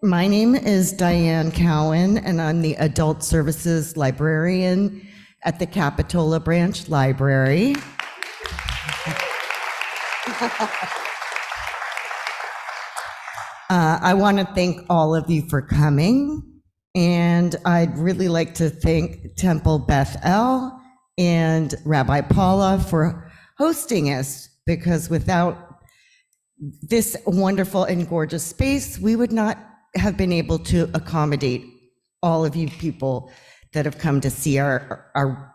My name is Diane Cowan, and I'm the Adult Services Librarian at the Capitola Branch Library. I want to thank all of you for coming, and I'd really like to thank Temple Beth and Rabbi Paula for hosting us, because without this wonderful and gorgeous space, we would not have been able to accommodate all of you people that have come to see our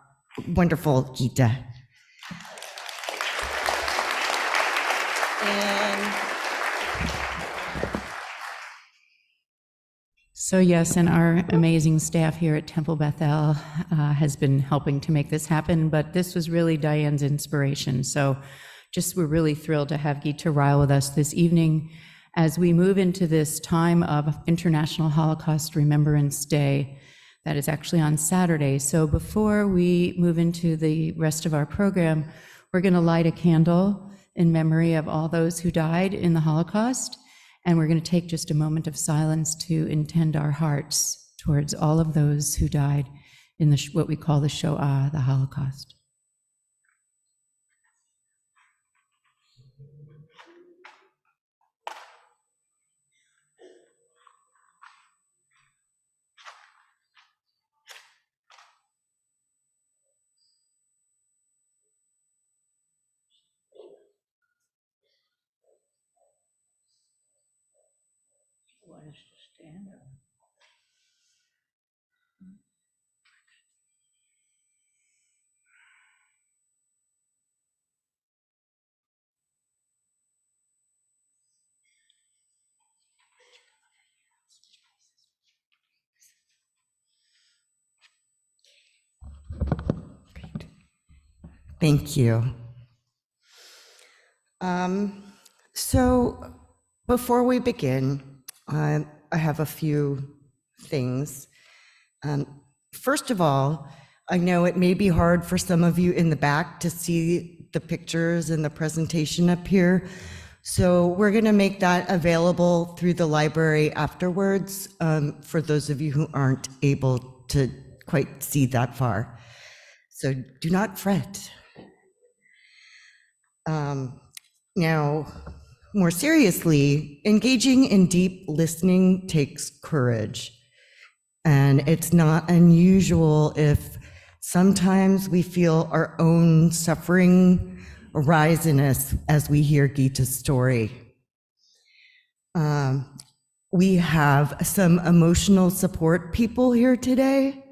wonderful Gitta. So yes, and our amazing staff here at Temple Beth has been helping to make this happen, but this was really Diane's inspiration. So we're really thrilled to have Gitta Ryle with us this evening as we move into this time of International Holocaust Remembrance Day that is actually on Saturday. So before we move into the rest of our program, we're going to light a candle in memory of all those who died in the Holocaust, and we're going to take just a moment of silence to intend our hearts towards all of those who died in what we call the Shoah, the Holocaust. Want us to stand up? Great. Thank you. So before we begin, I have a few things. First of all, I know it may be hard for some of you in the back to see the pictures and the presentation up here. So we're going to make that available through the library afterwards for those of you who aren't able to quite see that far. So do not fret. Now, more seriously, engaging in deep listening takes courage. And it's not unusual if sometimes we feel our own suffering rise in us as we hear Gitta's story. We have some emotional support people here today.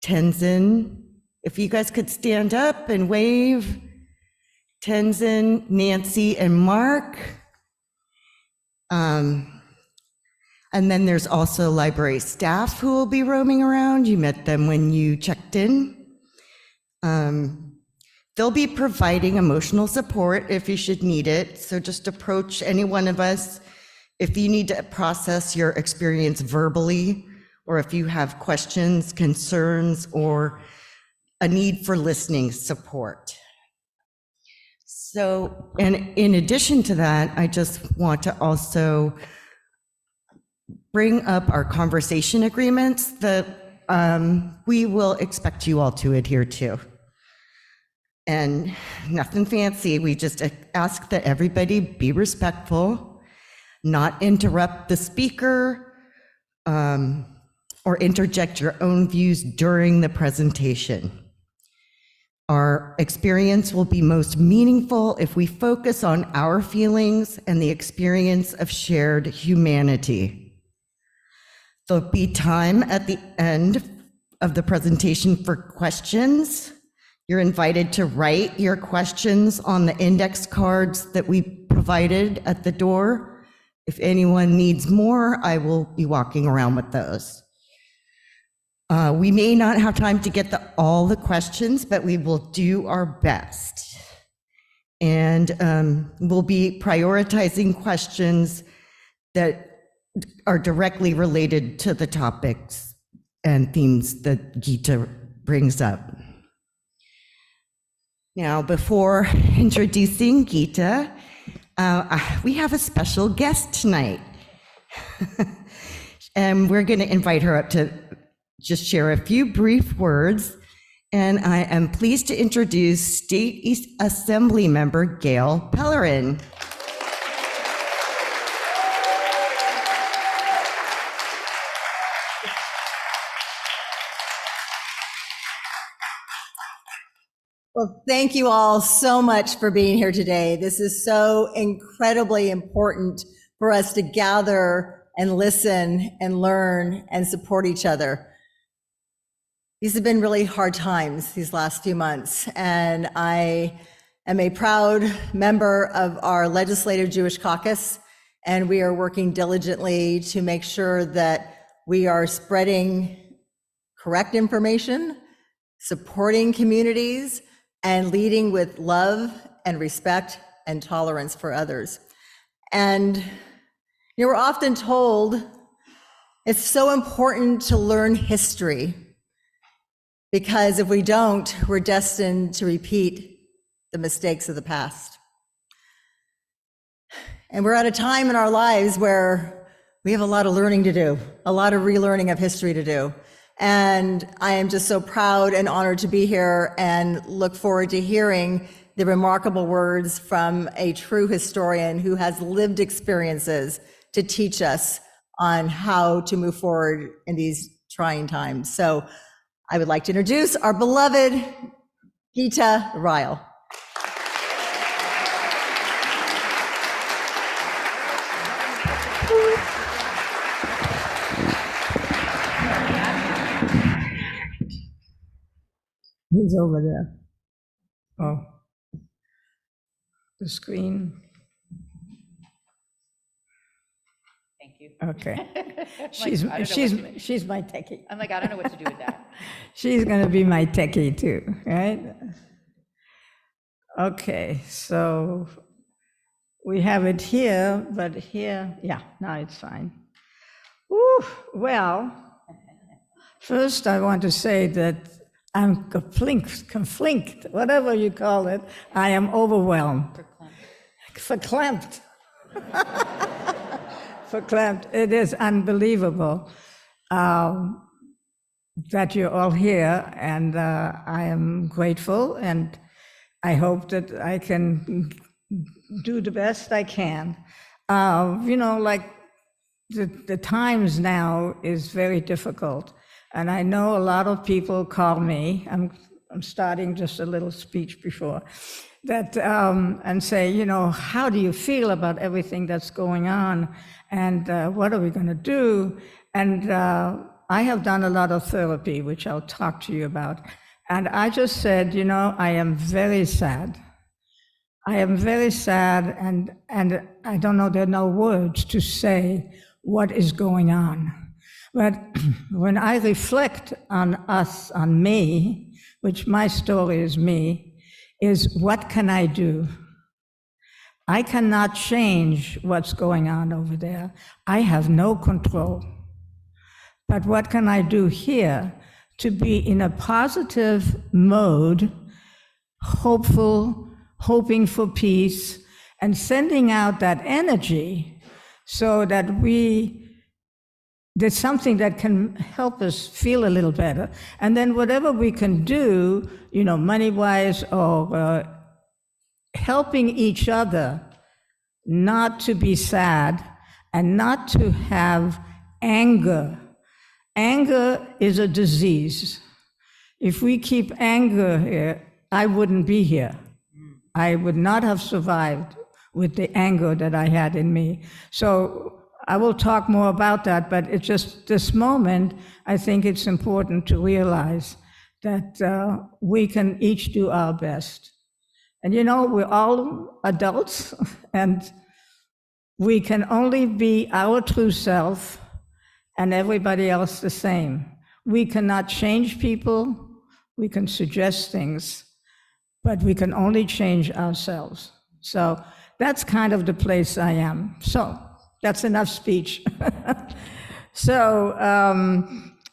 Tenzin, if you guys could stand up and wave. Tenzin, Nancy, and Mark. And then there's also library staff who will be roaming around. You met them when you checked in. They'll be providing emotional support if you should need it. So just approach any one of us if you need to process your experience verbally, or if you have questions, concerns, or a need for listening support. So, and in addition to that, I just want to also bring up our conversation agreements that we will expect you all to adhere to. And nothing fancy, we just ask that everybody be respectful, not interrupt the speaker, or interject your own views during the presentation. Our experience will be most meaningful if we focus on our feelings and the experience of shared humanity. There'll be time at the end of the presentation for questions. You're invited to write your questions on the index cards that we provided at the door. If anyone needs more, I will be walking around with those. We may not have time to get all the questions, but we will do our best. And we'll be prioritizing questions that are directly related to the topics and themes that Gitta brings up. Now, before introducing Gitta, we have a special guest tonight. And we're going to invite her up to just share a few brief words. And I am pleased to introduce State Assembly Member Gail Pellerin. Well, thank you all so much for being here today. This is so incredibly important for us to gather and listen and learn and support each other. These have been really hard times these last few months, and I am a proud member of our Legislative Jewish Caucus, and we are working diligently to make sure that we are spreading correct information, supporting communities, and leading with love and respect and tolerance for others. And we're often told it's so important to learn history, because if we don't, we're destined to repeat the mistakes of the past. And we're at a time in our lives where we have a lot of learning to do, a lot of relearning of history to do. And I am just so proud and honored to be here and look forward to hearing the remarkable words from a true historian who has lived experiences to teach us on how to move forward in these trying times. So I would like to introduce our beloved Gitta Ryle. He's over there. Oh, the screen. Thank you. Okay. She's my techie. I'm like, I don't know what to do with that. She's going to be my techie too, right? Okay, so we have it here, but here, yeah, now it's fine. Woo, well, first I want to say that I'm conflict, whatever you call it. I am overwhelmed. Verklempt. Verklempt. It is unbelievable that you're all here, and I am grateful, and I hope that I can do the best I can. Like the times now is very difficult. And I know a lot of people call me, I'm starting just a little speech before, that and say, how do you feel about everything that's going on? And what are we going to do? And I have done a lot of therapy, which I'll talk to you about. And I just said, I am very sad. I am very sad, and I don't know, there are no words to say what is going on. But when I reflect on us, on me, which my story is me, is what can I do? I cannot change what's going on over there. I have no control. But what can I do here to be in a positive mode, hopeful, hoping for peace, and sending out that energy so that there's something that can help us feel a little better. And then whatever we can do, money-wise or helping each other not to be sad and not to have anger. Anger is a disease. If we keep anger here, I wouldn't be here. I would not have survived with the anger that I had in me. So I will talk more about that, but it's just this moment, I think it's important to realize that we can each do our best. And we're all adults, and we can only be our true self and everybody else the same. We cannot change people, we can suggest things, but we can only change ourselves. So that's kind of the place I am. So that's enough speech. So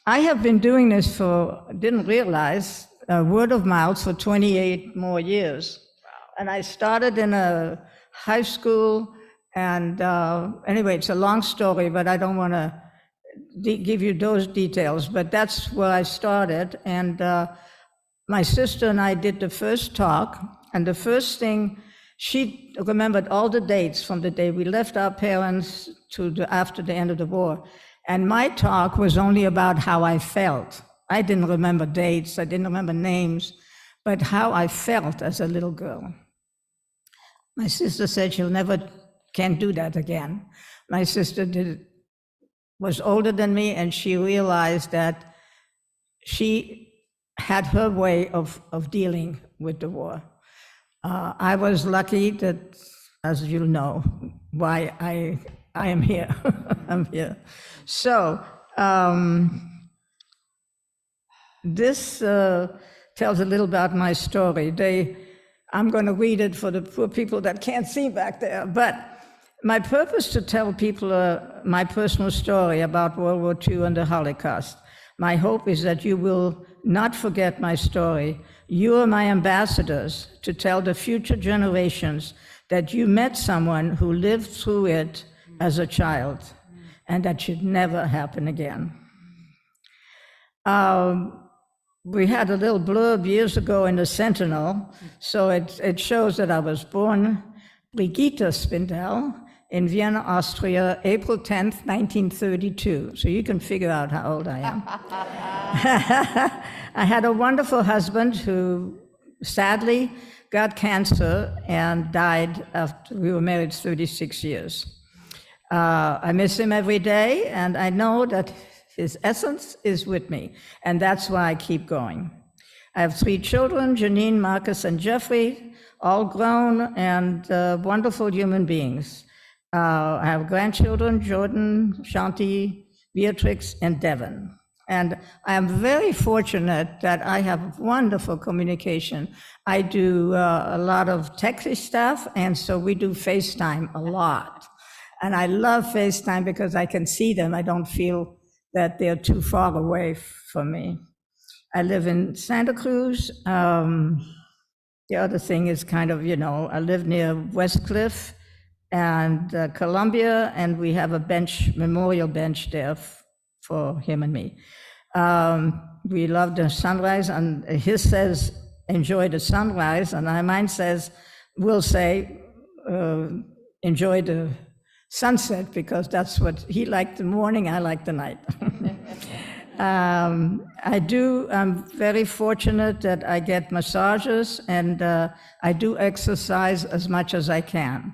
I have been doing this didn't realize, word of mouth for 28 more years. Wow. And I started in a high school, and anyway, it's a long story, but I don't want to give you those details, but that's where I started. And my sister and I did the first talk, and the first thing, she remembered all the dates from the day we left our parents to after the end of the war. And my talk was only about how I felt. I didn't remember dates, I didn't remember names, but how I felt as a little girl. My sister said can't do that again. My sister was older than me, and she realized that she had her way of dealing with the war. I was lucky that, as you know, why I am here. I'm here. So this tells a little about my story. I'm going to read it for the poor people that can't see back there. But my purpose to tell people my personal story about World War II and the Holocaust. My hope is that you will not forget my story. You are my ambassadors to tell the future generations that you met someone who lived through it as a child, and that should never happen again. We had a little blurb years ago in the Sentinel, so it shows that I was born Brigitte Spindel in Vienna, Austria, April 10th, 1932. So you can figure out how old I am. I had a wonderful husband who sadly got cancer and died after we were married 36 years. I miss him every day, and I know that his essence is with me, and that's why I keep going. I have 3 children, Janine, Marcus, and Jeffrey, all grown and wonderful human beings. I have grandchildren, Jordan, Shanti, Beatrix, and Devon. And I am very fortunate that I have wonderful communication. I do a lot of techie stuff, and so we do FaceTime a lot. And I love FaceTime because I can see them. I don't feel that they're too far away from me. I live in Santa Cruz. The other thing is kind of, I live near West Cliff and Columbia, and we have a memorial bench there for him and me. We love the sunrise, and his says, enjoy the sunrise, and mine says, we'll say, enjoy the sunset, because that's what he liked the morning, I like the night. I'm very fortunate that I get massages, and I do exercise as much as I can.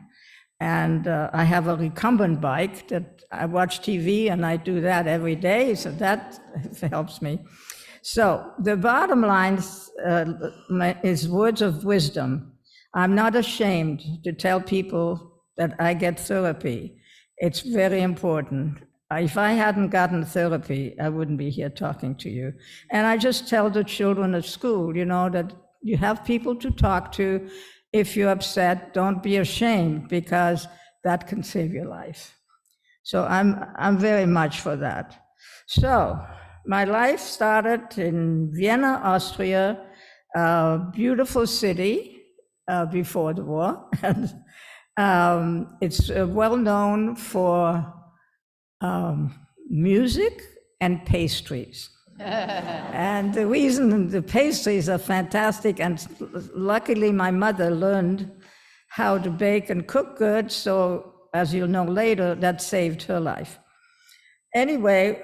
And I have a recumbent bike that I watch TV, and I do that every day, so that helps me. So the bottom line is words of wisdom. I'm not ashamed to tell people that I get therapy. It's very important. If I hadn't gotten therapy, I wouldn't be here talking to you. And I just tell the children at school, that you have people to talk to. If you're upset, don't be ashamed, because that can save your life. So I'm very much for that. So my life started in Vienna, Austria, a beautiful city before the war. It's well known for music and pastries. And the reason the pastries are fantastic, and luckily my mother learned how to bake and cook good, so as you'll know later, that saved her life. Anyway,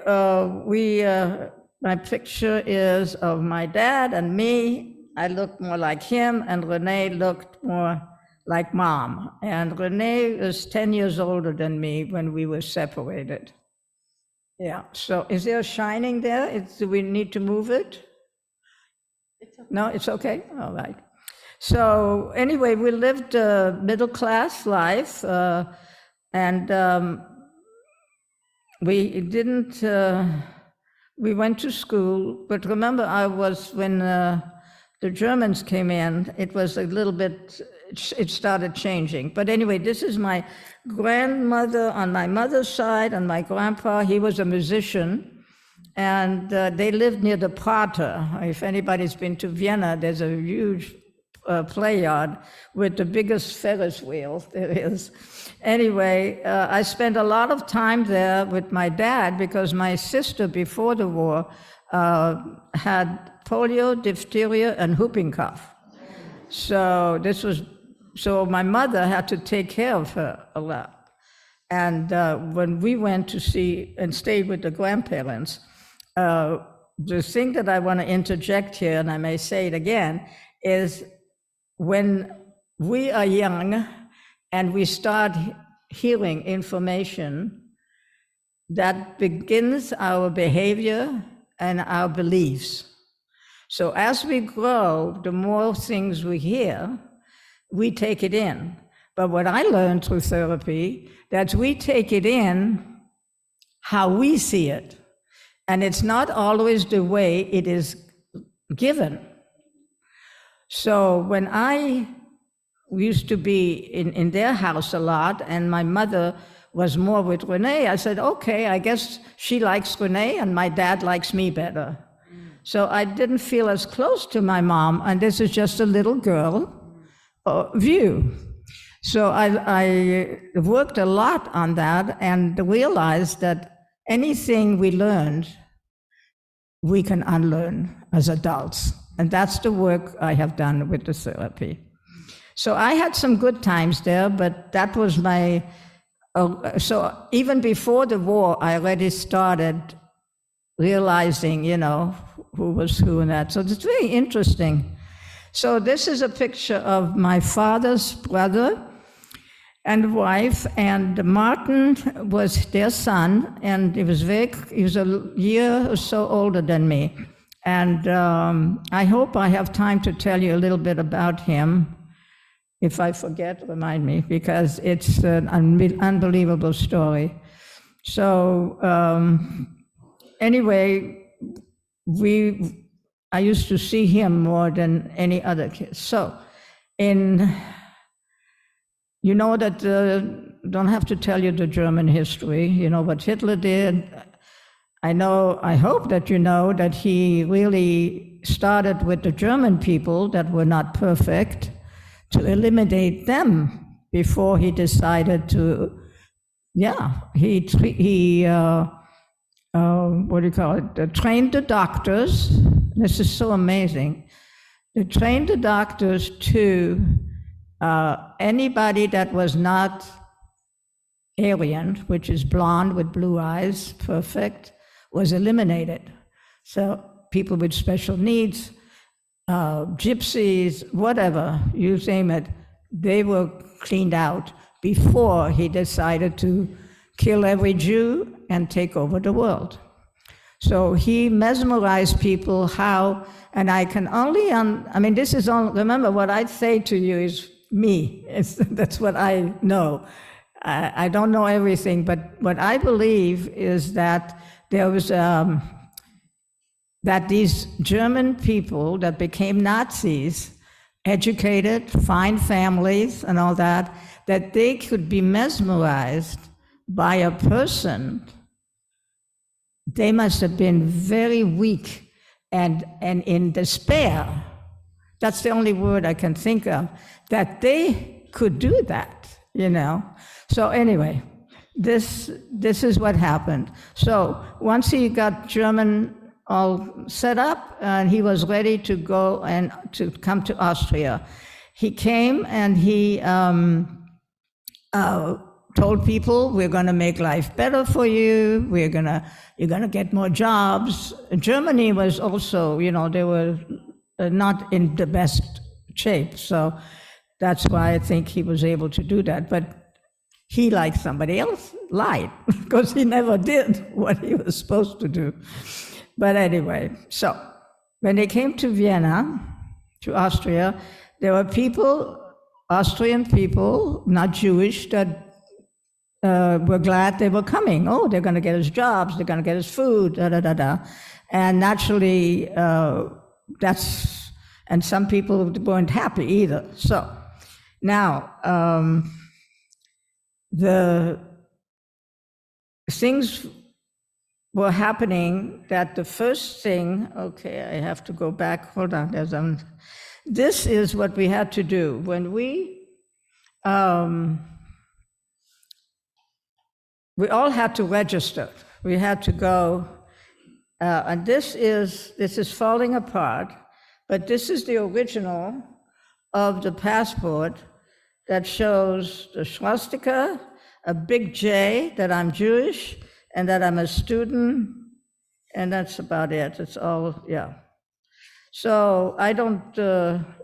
my picture is of my dad and me. I looked more like him, and Renee looked more like Mom. And Renee is 10 years older than me when we were separated. Yeah, so is there a shining there? Do we need to move it? It's okay. No, it's okay? All right. So anyway, we lived a middle-class life, and we didn't, we went to school, but remember when the Germans came in, it was a little bit, it started changing. But anyway, this is my grandmother on my mother's side, and my grandpa, he was a musician, and they lived near the Prater. If anybody's been to Vienna, there's a huge play yard with the biggest Ferris wheel there is. Anyway, I spent a lot of time there with my dad because my sister before the war had polio, diphtheria, and whooping cough. So my mother had to take care of her a lot. And when we went to see and stayed with the grandparents, the thing that I want to interject here, and I may say it again, is when we are young and we start hearing information that begins our behavior and our beliefs. So as we grow, the more things we hear, we take it in. But what I learned through therapy, that we take it in how we see it. And it's not always the way it is given. So when I used to be in their house a lot, and my mother was more with Renee, I said, okay, I guess she likes Renee and my dad likes me better. So I didn't feel as close to my mom, and this is just a little girl view. So I worked a lot on that and realized that anything we learned, we can unlearn as adults. And that's the work I have done with the therapy. So I had some good times there, but that was my, so even before the war, I already started realizing, who was who and that. So it's very interesting. So this is a picture of my father's brother and wife, and Martin was their son, and he was a year or so older than me. And I hope I have time to tell you a little bit about him. If I forget, remind me, because it's an unbelievable story. So anyway, I used to see him more than any other kid. So you know that, don't have to tell you the German history, you know what Hitler did. I hope that you know that he really started with the German people that were not perfect to eliminate them before he decided to, trained the doctors. This is so amazing. They trained the doctors to anybody that was not Aryan, which is blonde with blue eyes, perfect, was eliminated. So people with special needs, gypsies, whatever, you name it, they were cleaned out before he decided to kill every Jew and take over the world. So he mesmerized people how, and I can only, this is all, remember what I say to you is me, that's what I know. I don't know everything, but what I believe is that there was, that these German people that became Nazis, educated, fine families and all that they could be mesmerized by a person. They must have been very weak and in despair. That's the only word I can think of, that they could do that, So anyway, this is what happened. So once he got German all set up and he was ready to go and to come to Austria, he came and he told people, we're going to make life better for you. You're going to get more jobs. Germany was also, they were not in the best shape. So that's why I think he was able to do that. But he, like somebody else, lied because he never did what he was supposed to do. But anyway, so when they came to Vienna, to Austria, there were people, Austrian people, not Jewish, that were glad they were coming. Oh, they're going to get us jobs, they're going to get us food, da-da-da-da. And naturally, and some people weren't happy either. So now, the things were happening that the first thing, okay, I have to go back, hold on, this is what we had to do. When we all had to register. We had to go, and this is falling apart, but this is the original of the passport that shows the swastika, a big J, that I'm Jewish, and that I'm a student, and that's about it. It's all, yeah. So I don't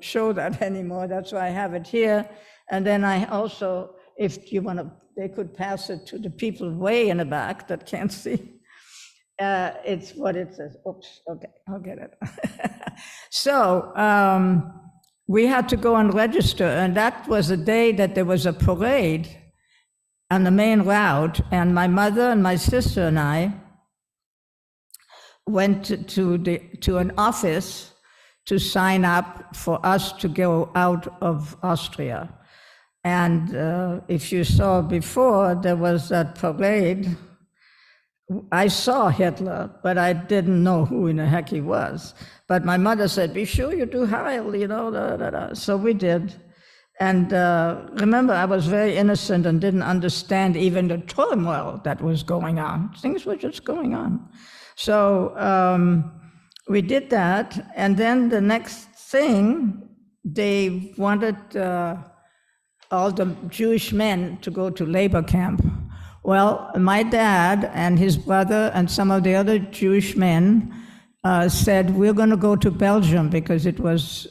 show that anymore. That's why I have it here. And then I also, if you want to, they could pass it to the people way in the back that can't see. It's what it says. Oops, okay, I'll get it. So we had to go and register, and that was a day that there was a parade on the main route, and my mother and my sister and I went to an office to sign up for us to go out of Austria. And if you saw before, there was that parade. I saw Hitler, but I didn't know who in the heck he was. But my mother said, be sure you do Heil, you know, da, da, da. So we did. And remember, I was very innocent and didn't understand even the turmoil that was going on. Things were just going on. So we did that. And then the next thing, they wanted all the Jewish men to go to labor camp. Well, my dad and his brother and some of the other Jewish men said, we're going to go to Belgium because it was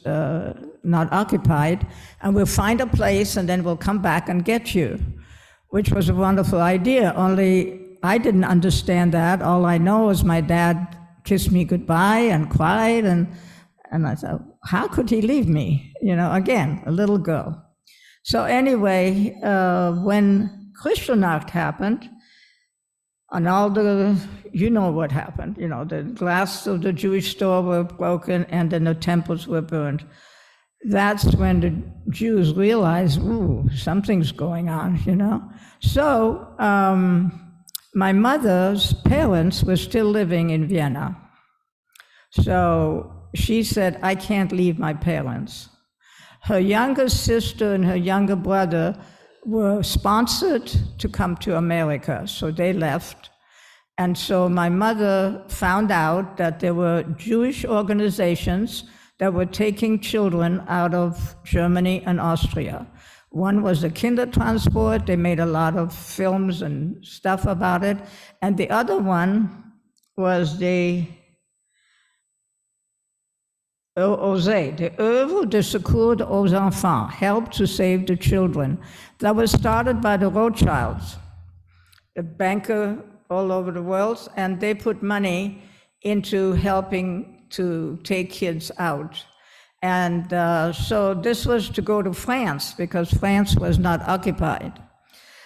not occupied, and we'll find a place and then we'll come back and get you, which was a wonderful idea, only I didn't understand that. All I know is my dad kissed me goodbye and cried, and I thought, how could he leave me? You know, again, a little girl. So anyway, when Kristallnacht happened, and all the, you know what happened, you know, the glass of the Jewish store were broken and then the temples were burned. That's when the Jews realized, ooh, something's going on, you know? So my mother's parents were still living in Vienna. So she said, I can't leave my parents. Her younger sister and her younger brother were sponsored to come to America, so they left. And so my mother found out that there were Jewish organizations that were taking children out of Germany and Austria. One was the Kindertransport. They made a lot of films and stuff about it. And the other one was the OSE, the Œuvre de Secours aux Enfants, Help to Save the Children. That was started by the Rothschilds, the banker all over the world, and they put money into helping to take kids out. And so this was to go to France because France was not occupied.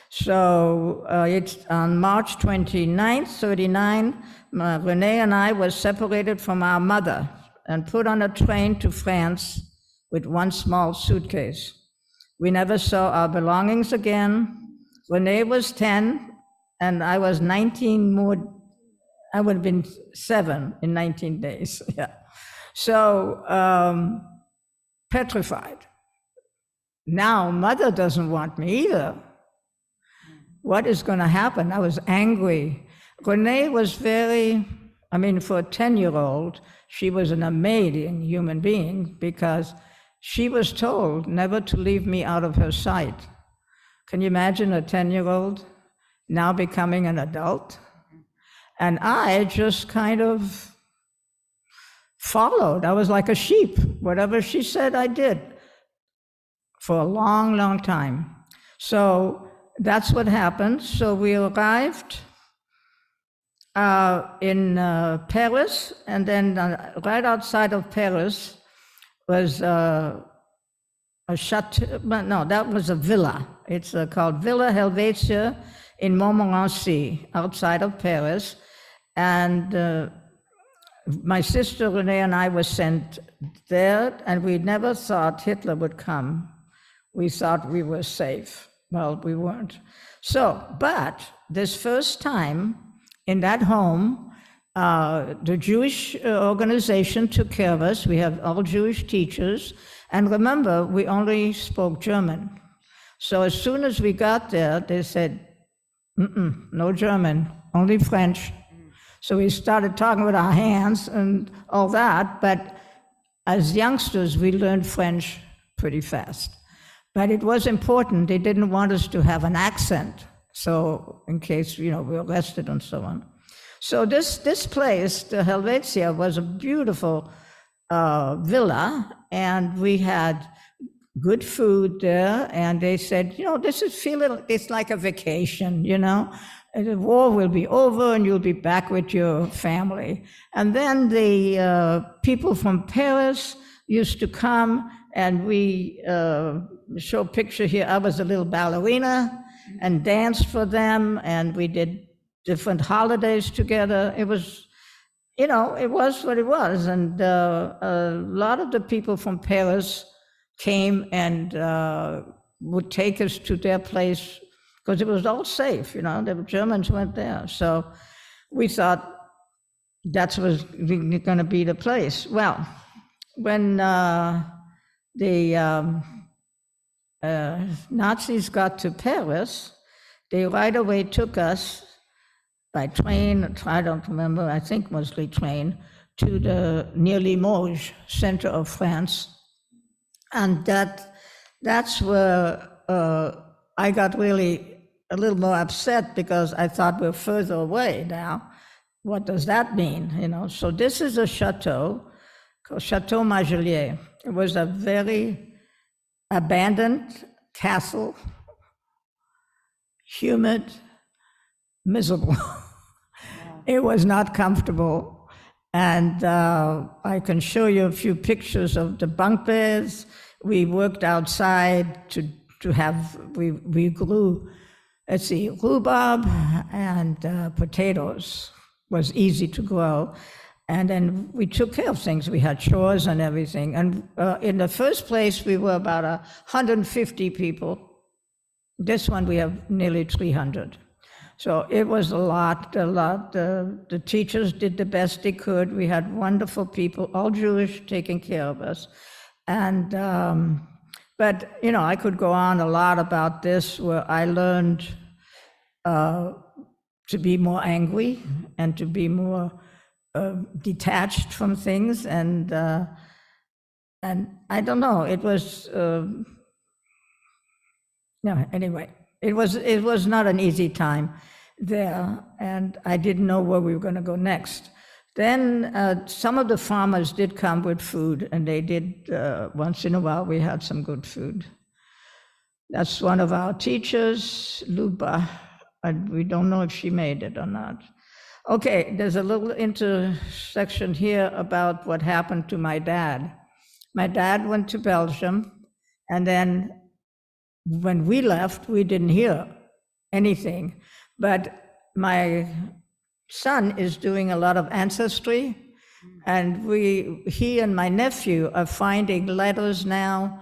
So it's on March 29th, 39, Renee and I were separated from our mother and put on a train to France with one small suitcase. We never saw our belongings again. Renee was 10, and I was 19 more, I would have been 7 in 19 days, yeah. So, petrified. Now, mother doesn't want me either. What is gonna happen? I was angry. Renee was very, I mean, for a 10-year-old, she was an amazing human being because she was told never to leave me out of her sight. Can you imagine a 10-year-old now becoming an adult? And I just kind of followed. I was like a sheep. Whatever she said, I did for a long, long time. So that's what happened. So we arrived in Paris, and then right outside of Paris was a chateau, no, that was a villa. It's called Villa Helvetia in Montmorency, outside of Paris. And my sister Renee and I were sent there, and we never thought Hitler would come. We thought we were safe. Well, we weren't. So, but this first time in that home, the Jewish organization took care of us. We have all Jewish teachers, And remember, we only spoke German. So as soon as we got there, they said, no German, only French. So we started talking with our hands and all that, but as youngsters, we learned French pretty fast. But it was important. They didn't want us to have an accent, so in case, we were arrested and so on. So this place, the Helvetia, was a beautiful villa, and we had good food there, and they said, it's like a vacation, and the war will be over and you'll be back with your family. And then the people from Paris used to come, and we show a picture here. I was a little ballerina and danced for them, and we did different holidays together. It was, it was what it was. And a lot of the people from Paris came and would take us to their place because it was all safe, the Germans weren't there. So we thought that was going to be the place. Well, when the Nazis got to Paris, they right away took us by train, I don't remember, I think mostly train, to the near Limoges, center of France. And that's where I got really a little more upset because I thought we're further away now. What does that mean? So this is a chateau called Chateau Majelier. It was a very abandoned castle, humid, miserable. It was not comfortable. And I can show you a few pictures of the bunk beds. We worked outside to have, we grew, rhubarb and potatoes was easy to grow. And then we took care of things. We had chores and everything. And in the first place, we were about 150 people. This one, we have nearly 300. So it was a lot. The teachers did the best they could. We had wonderful people, all Jewish, taking care of us. And, but, I could go on a lot about this, where I learned to be more angry and to be more detached from things. And I don't know, it was, anyway, it was not an easy time there, and I didn't know where we were going to go next. Then some of the farmers did come with food, and they did, once in a while, we had some good food. That's one of our teachers, Luba, and we don't know if she made it or not. Okay, there's a little intersection here about what happened to my dad. My dad went to Belgium, and then when we left, we didn't hear anything. But my son is doing a lot of ancestry, and he and my nephew are finding letters now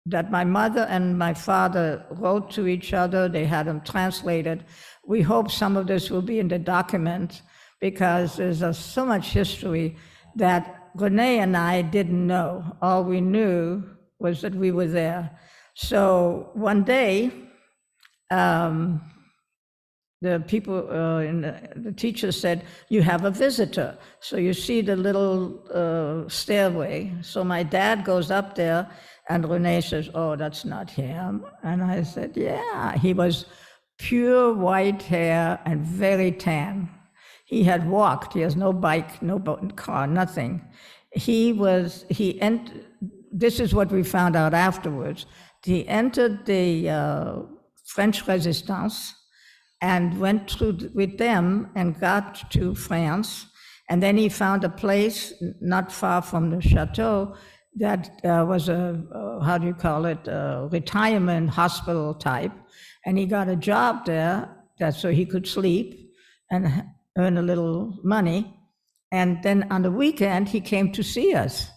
that my mother and my father wrote to each other. They had them translated. We hope some of this will be in the document, because there's so much history that Renee and I didn't know. All we knew was that we were there. So one day, the people, the teacher said, you have a visitor. So you see the little stairway. So my dad goes up there, and Renee says, oh, that's not him. And I said, yeah. He was pure white hair and very tan. He had walked. He has no bike, no car, nothing. This is what we found out afterwards. He entered the French Resistance and went through with them and got to France. And then he found a place not far from the chateau that was a retirement hospital type. And he got a job there so he could sleep and earn a little money. And then on the weekend, he came to see us.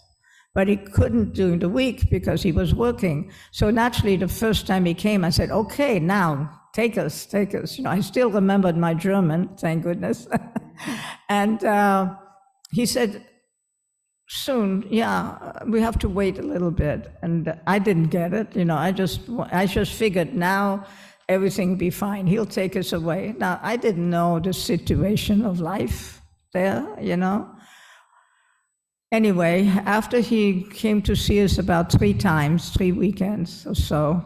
But he couldn't during the week because he was working. So naturally, the first time he came, I said, okay, now take us. I still remembered my German, thank goodness. And he said, soon, yeah, we have to wait a little bit. And I didn't get it, I just figured now everything will be fine. He'll take us away. Now, I didn't know the situation of life there, Anyway, after he came to see us about 3 times, 3 weekends or so,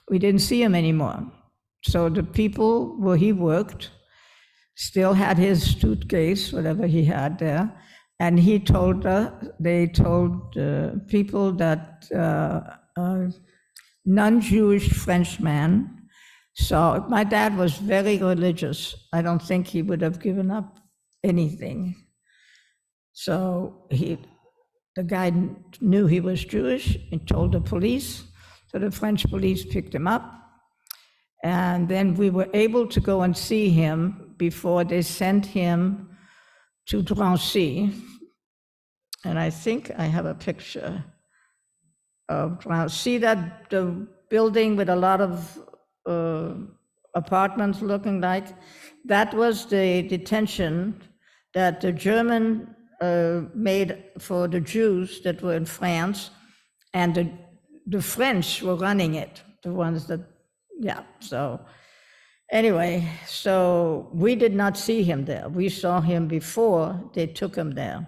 we didn't see him anymore. So the people where he worked still had his suitcase, whatever he had there, and they told people that a non-Jewish Frenchman. So my dad was very religious. I don't think he would have given up anything. So the guy knew he was Jewish and told the police. So the French police picked him up. And then we were able to go and see him before they sent him to Drancy. And I think I have a picture of Drancy. See that the building with a lot of apartments looking like? That was the detention that the German made for the Jews that were in France, and the French were running it, the ones that, so anyway, so we did not see him there. We saw him before they took him there.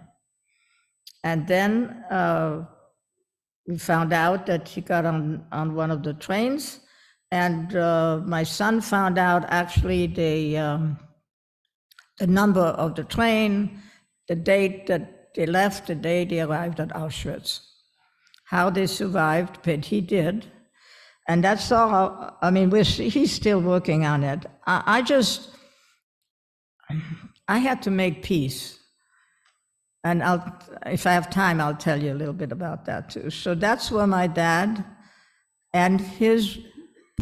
And then we found out that he got on one of the trains, and my son found out actually the number of the train, the date that they left, the day they arrived at Auschwitz. How they survived, but he did. And that's all, he's still working on it. I had to make peace. And if I have time, I'll tell you a little bit about that too. So that's where my dad and his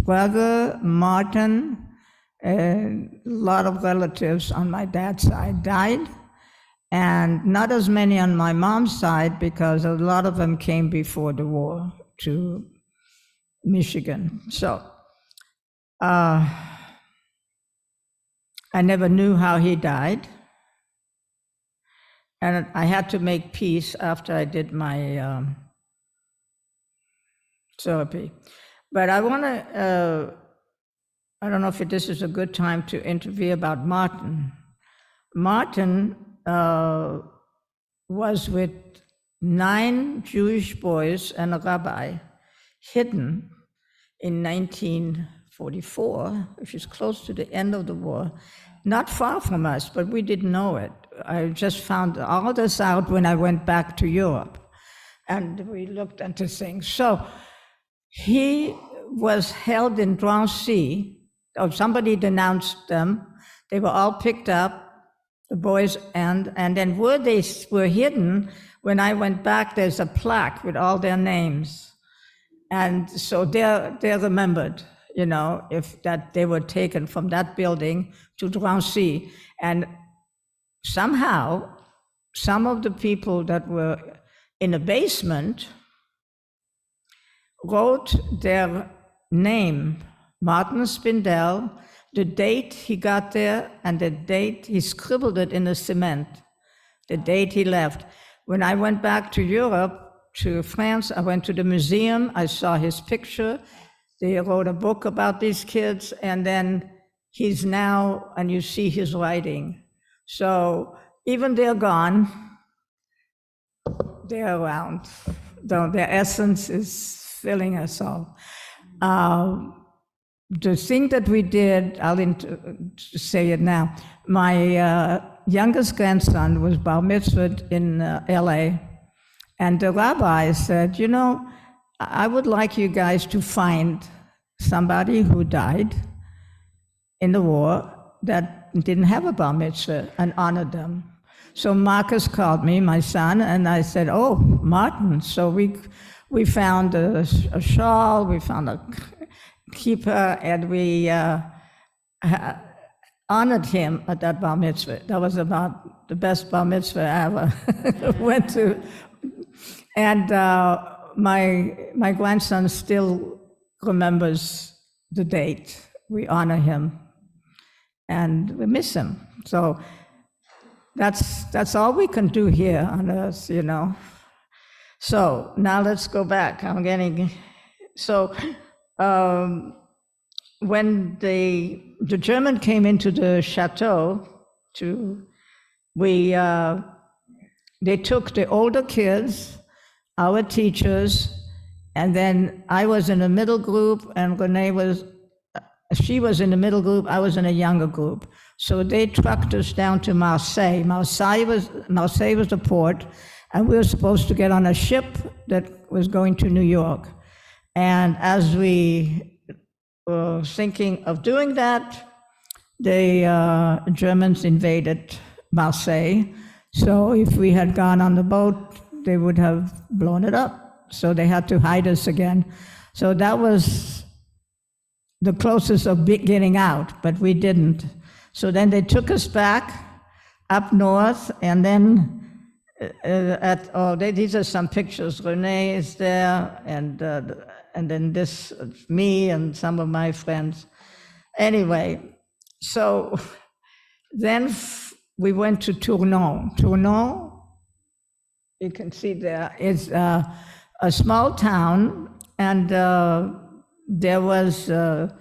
brother, Martin, a lot of relatives on my dad's side died. And not as many on my mom's side, because a lot of them came before the war to Michigan. So I never knew how he died. And I had to make peace after I did my therapy. But I want to, I don't know if this is a good time to interview about Martin. Martin was with 9 Jewish boys and a rabbi hidden in 1944, which is close to the end of the war, not far from us, but we didn't know it. I just found all this out when I went back to Europe, and we looked into things. So he was held in Drancy, or somebody denounced them. They were all picked up, the boys, and then where they were hidden, when I went back, there's a plaque with all their names. And so they're remembered, if that they were taken from that building to Drancy. And somehow, some of the people that were in the basement wrote their name, Martin Spindel, the date he got there, and the date, he scribbled it in the cement, the date he left. When I went back to Europe, to France, I went to the museum, I saw his picture. They wrote a book about these kids, and then he's now, and you see his writing. So even they're gone, they're around. Their essence is filling us all. The thing that we did, I'll say it now. My youngest grandson was bar mitzvahed in LA, and the rabbi said, I would like you guys to find somebody who died in the war that didn't have a bar mitzvah and honor them. So Marcus called me, my son, and I said, oh, Martin. So we found a shawl, we found a kippah, and we honored him at that bar mitzvah. That was about the best bar mitzvah I ever went to. And my grandson still remembers the date. We honor him, and we miss him. So that's all we can do here on Earth, you know. So now let's go back. When the German came into the chateau, they took the older kids, our teachers, and then I was in a middle group, and she was in the middle group, I was in a younger group. So they trucked us down to Marseille. Marseille was the port, and we were supposed to get on a ship that was going to New York. And as we were thinking of doing that, the Germans invaded Marseille. So if we had gone on the boat, they would have blown it up. So they had to hide us again. So that was the closest of getting out, but we didn't. So then they took us back up north, and then these are some pictures. Renee is there, and then this, me and some of my friends. Anyway, so then we went to Tournon. Tournon, you can see there, is a small town, and there was, the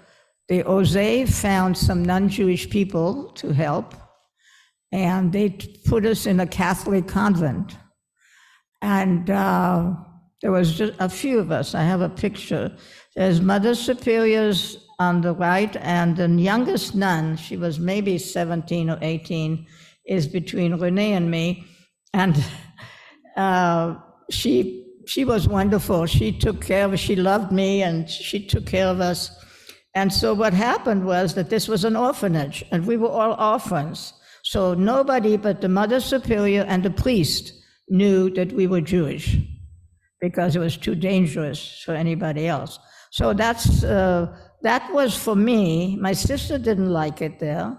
Osé found some non-Jewish people to help, and they put us in a Catholic convent. And there was just a few of us. I have a picture. There's Mother Superiors on the right, and the youngest nun, she was maybe 17 or 18, is between Renee and me. And she was wonderful. She took care of us. She loved me, and she took care of us. And so what happened was that this was an orphanage, and we were all orphans. So nobody but the Mother Superior and the priest knew that we were Jewish, because it was too dangerous for anybody else. So that was for me. My sister didn't like it there.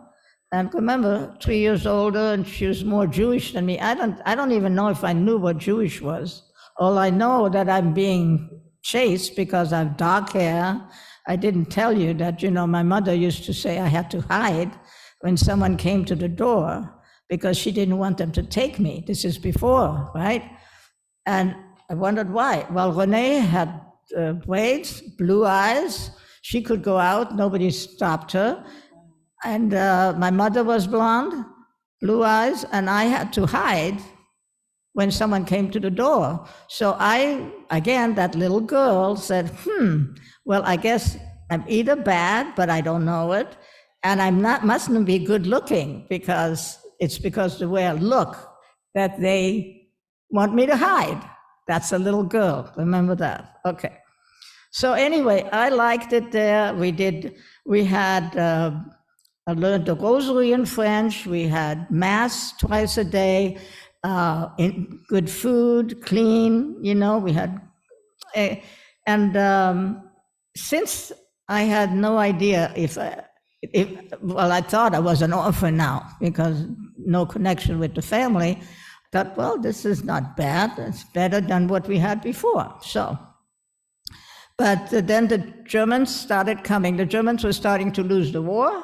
And remember, 3 years older, and she was more Jewish than me. I don't even know if I knew what Jewish was. All I know that I'm being chased because I have dark hair. I didn't tell you that, my mother used to say I had to hide when someone came to the door because she didn't want them to take me. This is before, right? And I wondered why. Well, Renee had braids, blue eyes. She could go out, nobody stopped her. And my mother was blonde, blue eyes, and I had to hide when someone came to the door. So again, that little girl said, well, I guess I'm either bad, but I don't know it, and mustn't be good looking, because it's because the way I look that they want me to hide. That's a little girl, remember that? Okay. So anyway, I liked it there. I learned the rosary in French. We had mass twice a day, good food, clean, we had, since I had no idea I thought I was an orphan now because no connection with the family. I thought, well, this is not bad. It's better than what we had before. So, but then the Germans started coming. The Germans were starting to lose the war.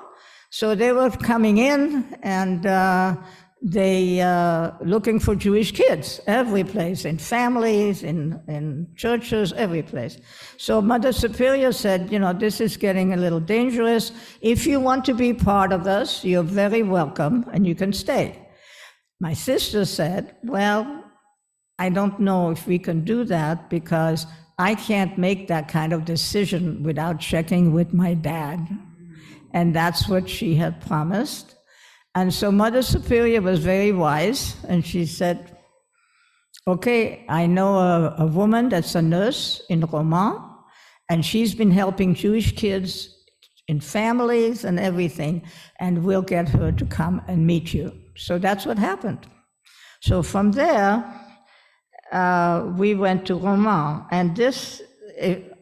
So they were coming in, and they looking for Jewish kids every place, in families, in churches, every place. So Mother Superior said, this is getting a little dangerous. If you want to be part of us, you're very welcome, and you can stay. My sister said, well, I don't know if we can do that, because I can't make that kind of decision without checking with my dad. And that's what she had promised. And so Mother Superior was very wise, and she said, okay, I know a woman that's a nurse in Romans, and she's been helping Jewish kids in families and everything, and we'll get her to come and meet you. So that's what happened. So from there, we went to Romans, and this,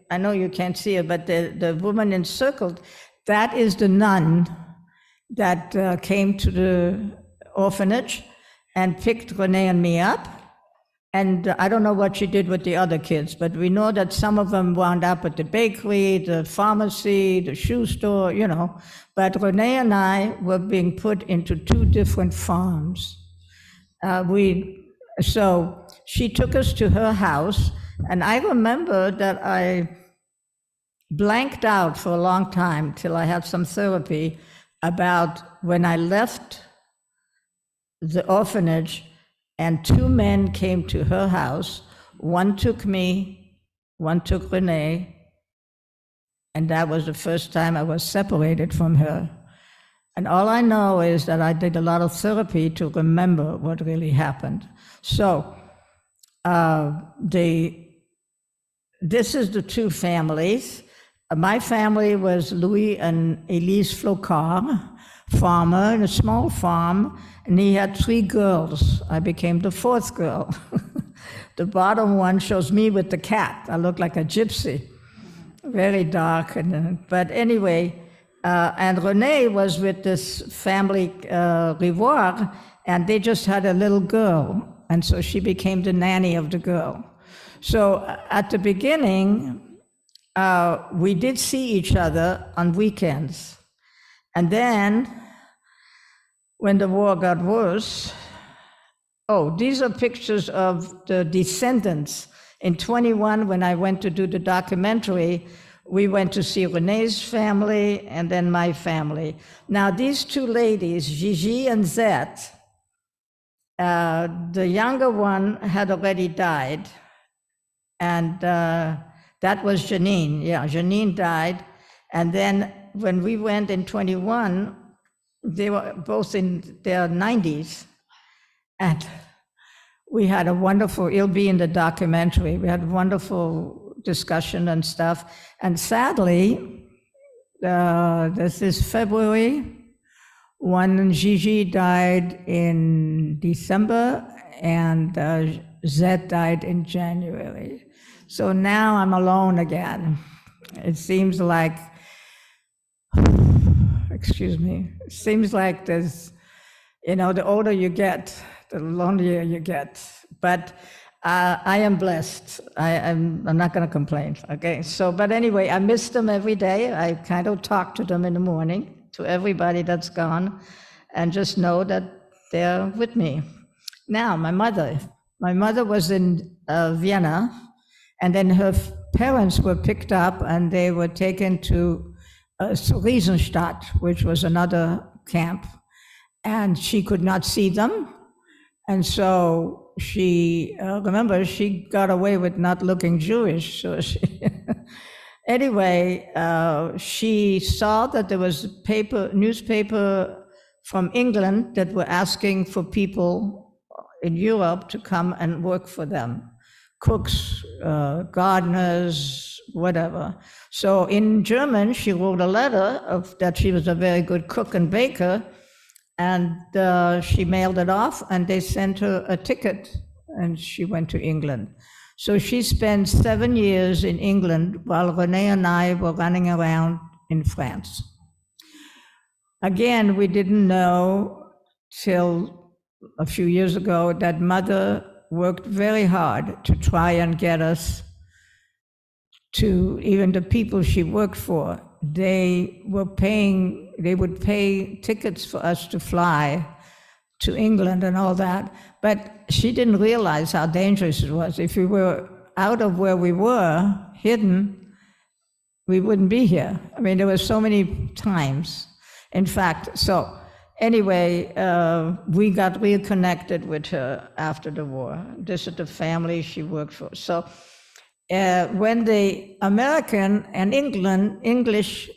I know you can't see it, but the woman encircled, that is the nun that came to the orphanage and picked Renee and me up. And I don't know what she did with the other kids, but we know that some of them wound up at the bakery, the pharmacy, the shoe store, But Renee and I were being put into 2 different farms. So she took us to her house, and I remember that I blanked out for a long time till I had some therapy about when I left the orphanage and two men came to her house. One took me, one took Renee, and that was the first time I was separated from her. And all I know is that I did a lot of therapy to remember what really happened. So this is the two families. My family was Louis and Elise Flocard, farmer in a small farm, and he had three girls. I became the fourth girl. The bottom one shows me with the cat. I look like a gypsy, very dark. But anyway, and Renee was with this family, Rivoire, and they just had a little girl, and so she became the nanny of the girl. So at the beginning, we did see each other on weekends. And then, when the war got worse, these are pictures of the descendants. In 21, when I went to do the documentary, we went to see Renee's family and then my family. Now, these two ladies, Gigi and Zette, the younger one had already died, and that was Janine. Yeah, Janine died. And then when we went in 21, they were both in their 90s. And we had a wonderful, it'll be in the documentary, we had wonderful discussion and stuff. And sadly, this is February, one Gigi died in December, and Zed died in January. So now I'm alone again. It seems like, excuse me, it seems like there's, the older you get, the lonelier you get. But I am blessed. I'm not going to complain, okay? So, but anyway, I miss them every day. I kind of talk to them in the morning, to everybody that's gone, and just know that they're with me. Now, my mother was in Vienna, and then her parents were picked up and they were taken to Riesenstadt, which was another camp, and she could not see them. And so she, remember, she got away with not looking Jewish. So anyway, she saw that there was a newspaper from England that were asking for people in Europe to come and work for them. Cooks, gardeners, whatever. So in German, she wrote a letter that she was a very good cook and baker, and she mailed it off, and they sent her a ticket, and she went to England. So she spent 7 years in England while Renee and I were running around in France. Again, we didn't know till a few years ago that Mother worked very hard to try and get us to, even the people she worked for, they would pay tickets for us to fly to England and all that, but she didn't realize how dangerous it was. If we were out of where we were, hidden, we wouldn't be here. I mean, there were so many times. In fact, so anyway, we got reconnected with her after the war. This is the family she worked for. So when the American and English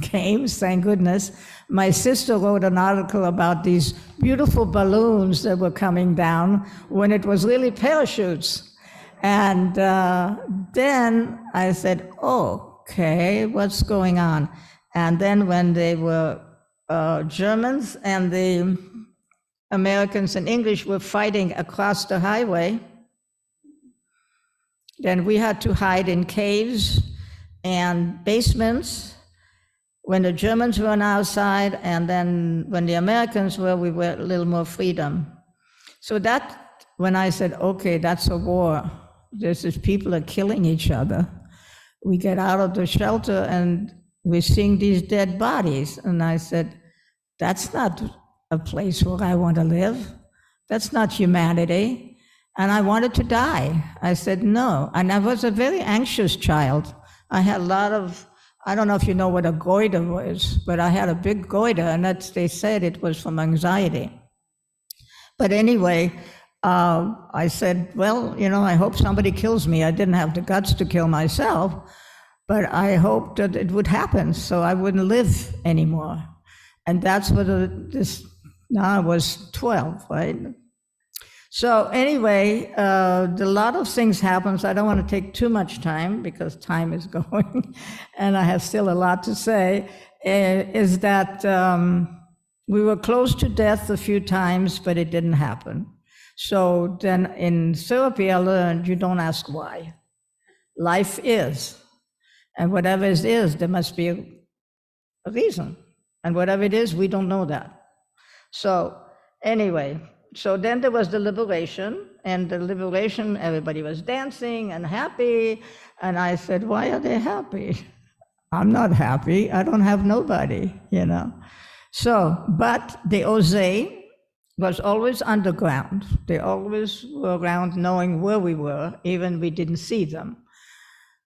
came, thank goodness, my sister wrote an article about these beautiful balloons that were coming down when it was really parachutes. And then I said, okay, what's going on? And then when they were Germans and the Americans and English were fighting across the highway, then we had to hide in caves and basements when the Germans were on our side, and then when the Americans were, we were a little more freedom. So that, when I said, okay, that's a war, people are killing each other, we get out of the shelter and we're seeing these dead bodies. And I said, that's not a place where I want to live. That's not humanity. And I wanted to die. I said no. And I was a very anxious child. I had a lot of, I don't know if you know what a goiter was, but I had a big goiter, and they said it was from anxiety. But anyway, I said, well, I hope somebody kills me. I didn't have the guts to kill myself, but I hoped that it would happen so I wouldn't live anymore. And that's what now I was 12, right? So anyway, a lot of things happened. I don't want to take too much time because time is going, and I have still a lot to say, is that we were close to death a few times, but it didn't happen. So then in therapy, I learned you don't ask why. Life is, and whatever it is, there must be a reason. And whatever it is, we don't know that. So anyway, so then there was the liberation, and the liberation, everybody was dancing and happy. And I said, why are they happy? I'm not happy. I don't have nobody, So, but the Ose was always underground. They always were around knowing where we were, even we didn't see them.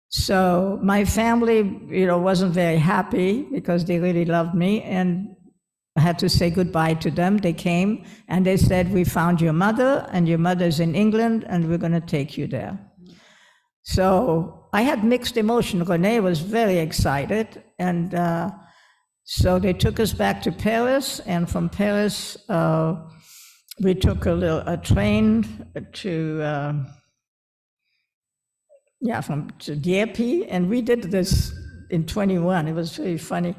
So my family, wasn't very happy because they really loved me, and I had to say goodbye to them. They came and they said, we found your mother, and your mother's in England, and we're going to take you there. So I had mixed emotion. Renee was very excited, and so they took us back to Paris, and from Paris, we took a train to Dieppe, and we did this in 21. It was very funny.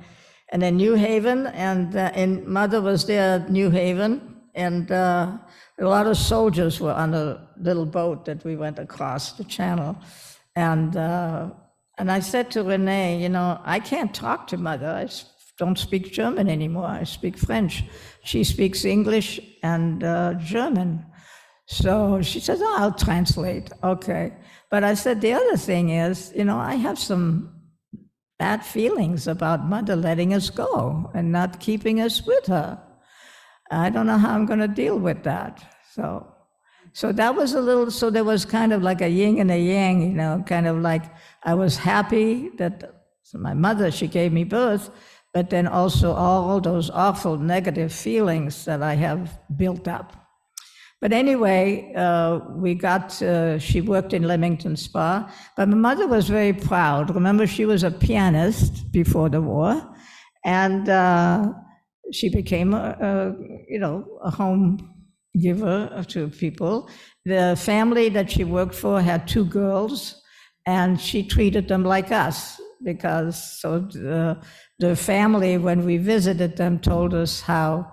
And then New Haven, and Mother was there at New Haven, and a lot of soldiers were on a little boat that we went across the channel. And I said to Renee, I can't talk to Mother. I don't speak German anymore. I speak French. She speaks English and German. So she says, oh, I'll translate. Okay. But I said, the other thing is, I have some bad feelings about Mother letting us go and not keeping us with her. I don't know how I'm going to deal with that. So that was so there was kind of like a yin and a yang, kind of like I was happy that my mother, she gave me birth, but then also all those awful negative feelings that I have built up. But anyway, she worked in Leamington Spa, but my mother was very proud. Remember, she was a pianist before the war, and she became a home giver to people. The family that she worked for had 2 girls, and she treated them like us, because the family, when we visited them, told us how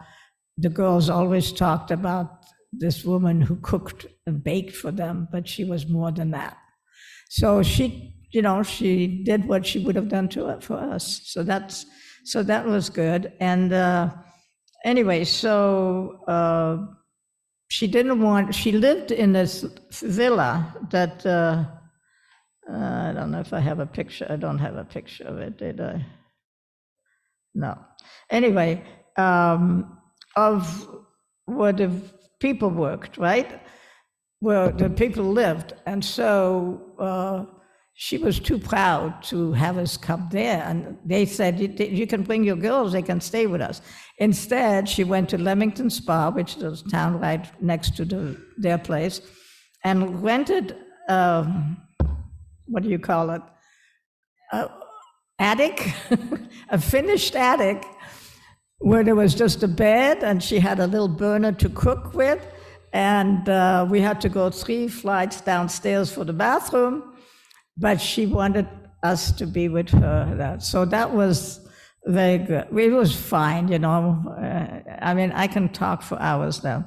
the girls always talked about this woman who cooked and baked for them, but she was more than that. So she did what she would have done for us. So that was good. And anyway, so she lived in this villa that, I don't know if I have a picture. I don't have a picture of it, did I? No. Anyway, of where the people worked, right? Where the people lived. And so she was too proud to have us come there. And they said, you can bring your girls, they can stay with us. Instead, she went to Leamington Spa, which is a town right next to their place, and rented, what do you call it? Attic, a finished attic, where there was just a bed, and she had a little burner to cook with, and we had to go 3 flights downstairs for the bathroom, but she wanted us to be with her. So that was very good. It was fine, I mean, I can talk for hours now.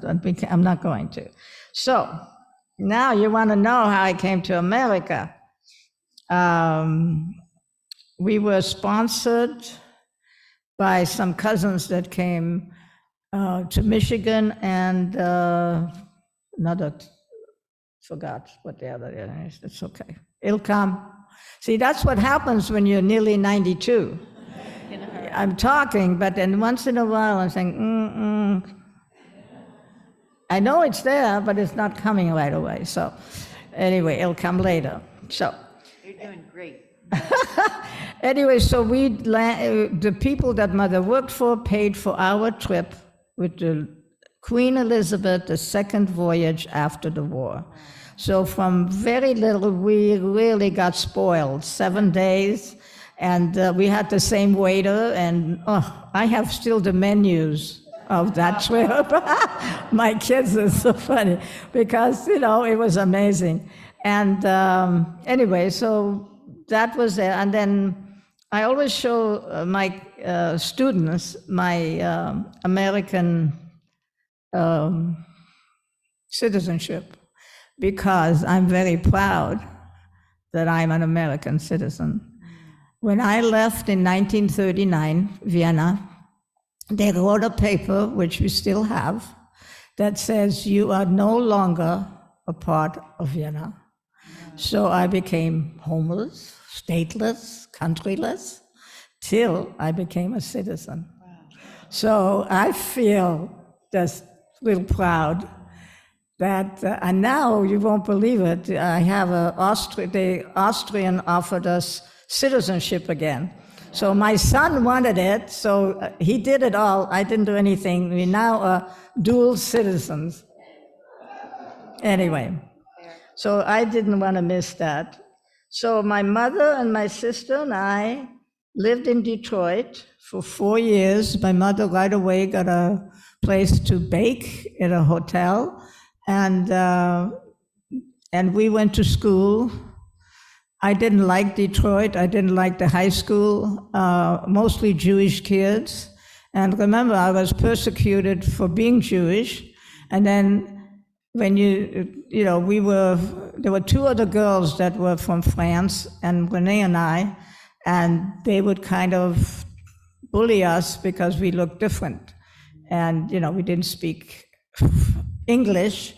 I'm not going to. So now you want to know how I came to America. We were sponsored by some cousins that came to Michigan, and forgot what the other is. It's okay. It'll come. See, that's what happens when you're nearly 92. I'm talking, but then once in a while I'm saying, I know it's there, but it's not coming right away. So anyway, it'll come later. So You're doing great. anyway, so the people that Mother worked for paid for our trip with the Queen Elizabeth, the second voyage after the war. So from very little, we really got spoiled. 7 days, and we had the same waiter, and I have still the menus of that trip. My kids are so funny because, it was amazing. And anyway, so that was there. And then I always show my students my American citizenship, because I'm very proud that I'm an American citizen. When I left in 1939, Vienna, they wrote a paper, which we still have, that says you are no longer a part of Vienna. So I became homeless, stateless, countryless, till I became a citizen. So I feel just real proud that, and now you won't believe it, I have the Austrian offered us citizenship again. So my son wanted it, so he did it all. I didn't do anything. We now are dual citizens. Anyway, so I didn't want to miss that. So my mother and my sister and I lived in Detroit for 4 years. My mother right away got a place to bake in a hotel, and we went to school. I didn't like Detroit. I didn't like the high school, mostly Jewish kids. And remember, I was persecuted for being Jewish. And then when there were 2 other girls that were from France, and Renee and I, and they would kind of bully us because we looked different. And, we didn't speak English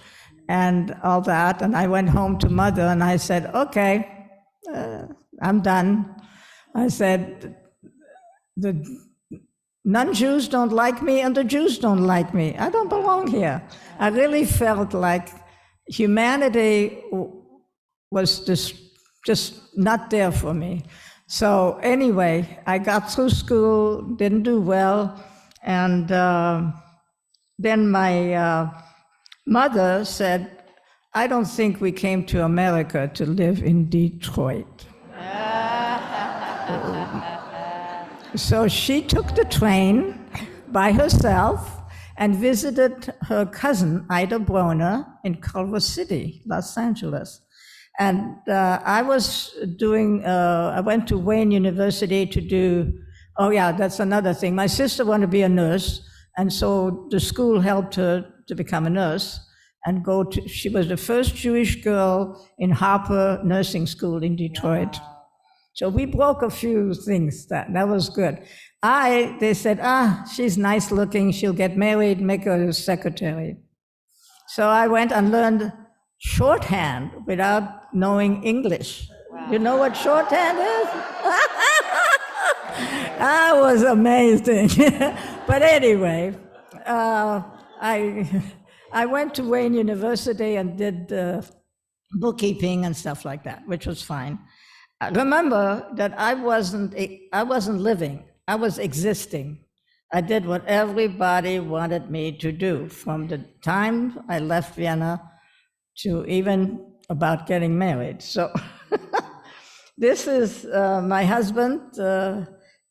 and all that. And I went home to Mother and I said, okay, I'm done. I said, the non-Jews don't like me and the Jews don't like me. I don't belong here. I really felt like humanity was just not there for me. So anyway, I got through school, didn't do well, and then my mother said, I don't think we came to America to live in Detroit. So she took the train by herself and visited her cousin, Ida Broner, in Culver City, Los Angeles. And I went to Wayne University to do, that's another thing. My sister wanted to be a nurse, and so the school helped her to become a nurse and she was the first Jewish girl in Harper Nursing School in Detroit. Wow. So we broke a few things, that was good. They said, she's nice looking, she'll get married, make her a secretary. So I went and learned shorthand without knowing English. Wow. You know what shorthand is? I was amazing. But anyway, I went to Wayne University and did bookkeeping and stuff like that, which was fine. Remember that I wasn't living, I was existing. I did what everybody wanted me to do, from the time I left Vienna to even about getting married. So this is my husband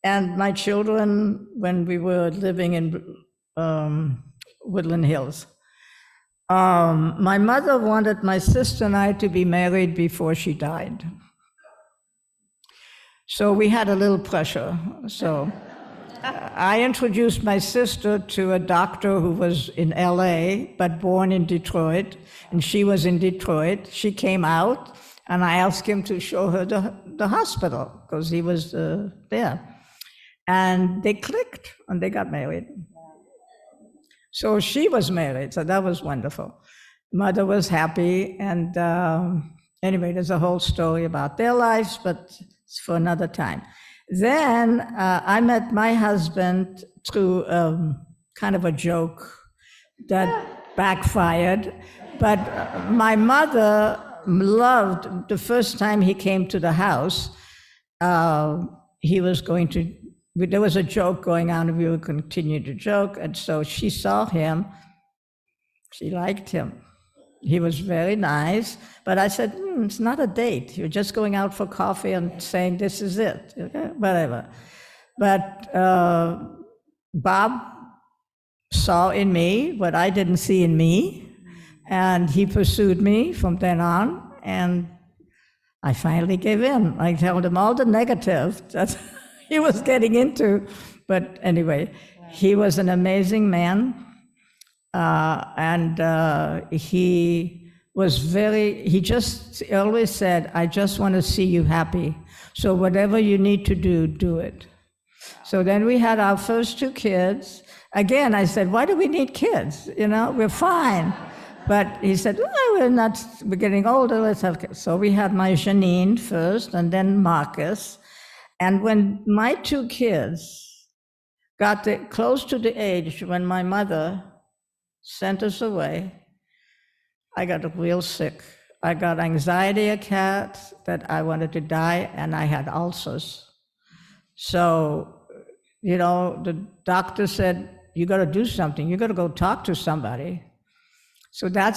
and my children when we were living in Woodland Hills. My mother wanted my sister and I to be married before she died. So we had a little pressure. So I introduced my sister to a doctor who was in LA, but born in Detroit, and she was in Detroit. She came out, and I asked him to show her the hospital, because he was there. And they clicked, and they got married. So she was married, so that was wonderful. Mother was happy, and anyway, there's a whole story about their lives, but it's for another time. Then I met my husband through kind of a joke that backfired. But my mother loved the first time he came to the house. He was going to, there was a joke going on, and we would continue to joke. And so she saw him. She liked him. He was very nice, but I said, it's not a date. You're just going out for coffee and saying, this is it, okay? Whatever. But Bob saw in me what I didn't see in me, and he pursued me from then on, and I finally gave in. I told him all the negative that he was getting into, but anyway, he was an amazing man. He just always said, I just want to see you happy. So whatever you need to do, do it. So then we had our first 2 kids. Again, I said, why do we need kids? You know, we're fine. But he said, well, we're getting older, let's have kids. So we had my Janine first, and then Marcus. And when my 2 kids got close to the age when my mother sent us away, I got real sick. I got anxiety attacks that I wanted to die, and I had ulcers. So, you know, the doctor said, you got to do something. You got to go talk to somebody. So I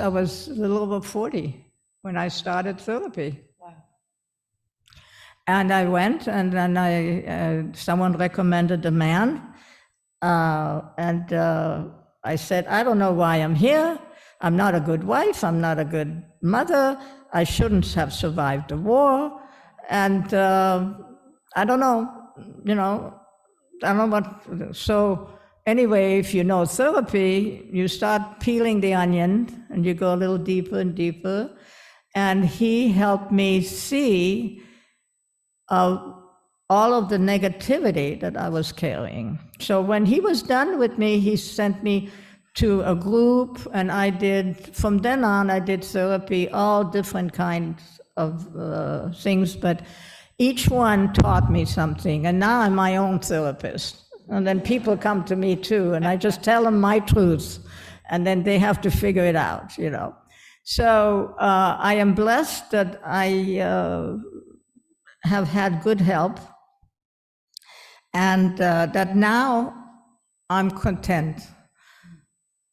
was a little over 40 when I started therapy. Wow. And I went, and then someone recommended a man, I said, I don't know why I'm here. I'm not a good wife. I'm not a good mother. I shouldn't have survived the war. And I don't know, I don't know what. So anyway, if you know therapy, you start peeling the onion and you go a little deeper and deeper. And he helped me see all of the negativity that I was carrying. So when he was done with me, he sent me to a group, and from then on, I did therapy, all different kinds of things, but each one taught me something, and now I'm my own therapist. And then people come to me too, and I just tell them my truths, and then they have to figure it out, So I am blessed that I have had good help, and that now I'm content,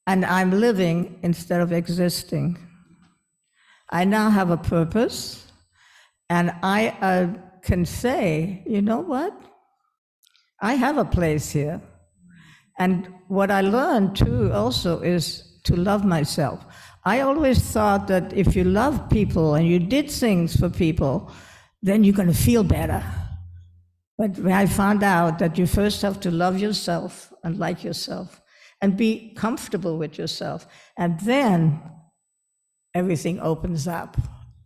and I'm living instead of existing. I now have a purpose, and I can say, you know what? I have a place here. And what I learned too also is to love myself. I always thought that if you love people and you did things for people, then you're going to feel better. But I found out that you first have to love yourself and like yourself and be comfortable with yourself. And then everything opens up.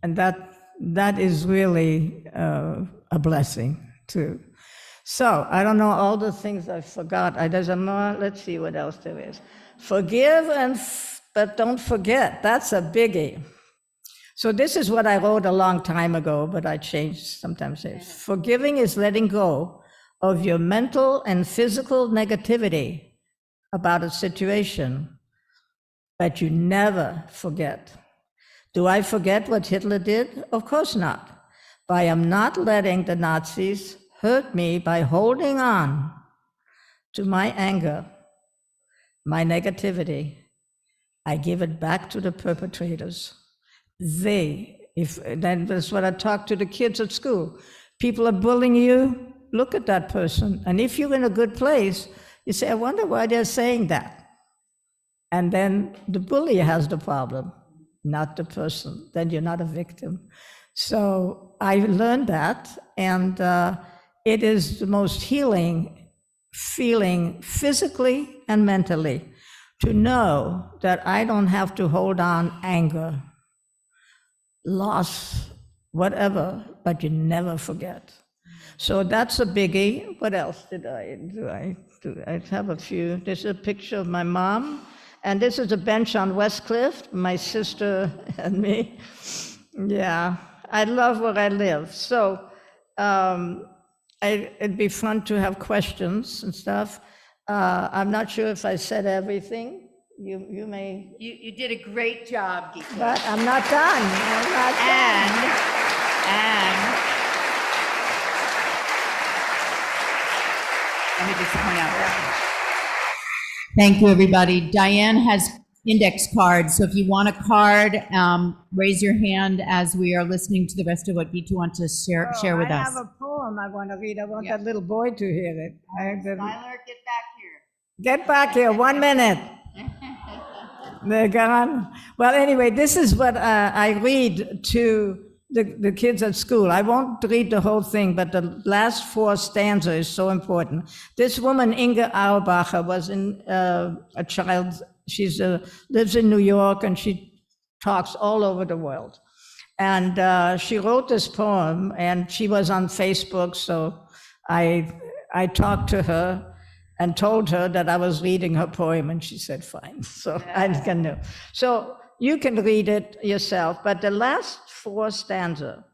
And that is really a blessing too. So I don't know all the things I forgot. There's more. Let's see what else there is. Forgive but don't forget. That's a biggie. So this is what I wrote a long time ago, but I changed sometimes. Forgiving is letting go of your mental and physical negativity about a situation, but you never forget. Do I forget what Hitler did? Of course not. But I am not letting the Nazis hurt me by holding on to my anger, my negativity. I give it back to the perpetrators. That's what I talk to the kids at school. People are bullying you, look at that person. And if you're in a good place, you say, I wonder why they're saying that. And then the bully has the problem, not the person. Then you're not a victim. So I learned that, and it is the most healing feeling physically and mentally to know that I don't have to hold on anger, loss, whatever, but you never forget. So that's a biggie. What else did I do? I have a few. This is a picture of my mom, and this is a bench on West Cliff, my sister and me. Yeah, I love where I live. So it'd be fun to have questions and stuff. I'm not sure if I said everything. You may, You did a great job, Gitta. but I'm not done. I'm not done. And let me just point out. Thank you, everybody. Diane has index cards, so if you want a card, raise your hand as we are listening to the rest of what Gitta wants to share with I us. have a poem I want to read. I want that little boy to hear it. Tyler, get back here. Get back here, 1 minute. They're gone. Well, anyway, this is what I read to the kids at school. I won't read the whole thing, but the last 4 stanzas is so important. This woman, Inge Auerbacher, was a child. She's lives in New York, and she talks all over the world. And she wrote this poem, and she was on Facebook, so I talked to her and told her that I was reading her poem, and she said, fine. So I can do. So you can read it yourself, but the last 4 stanza,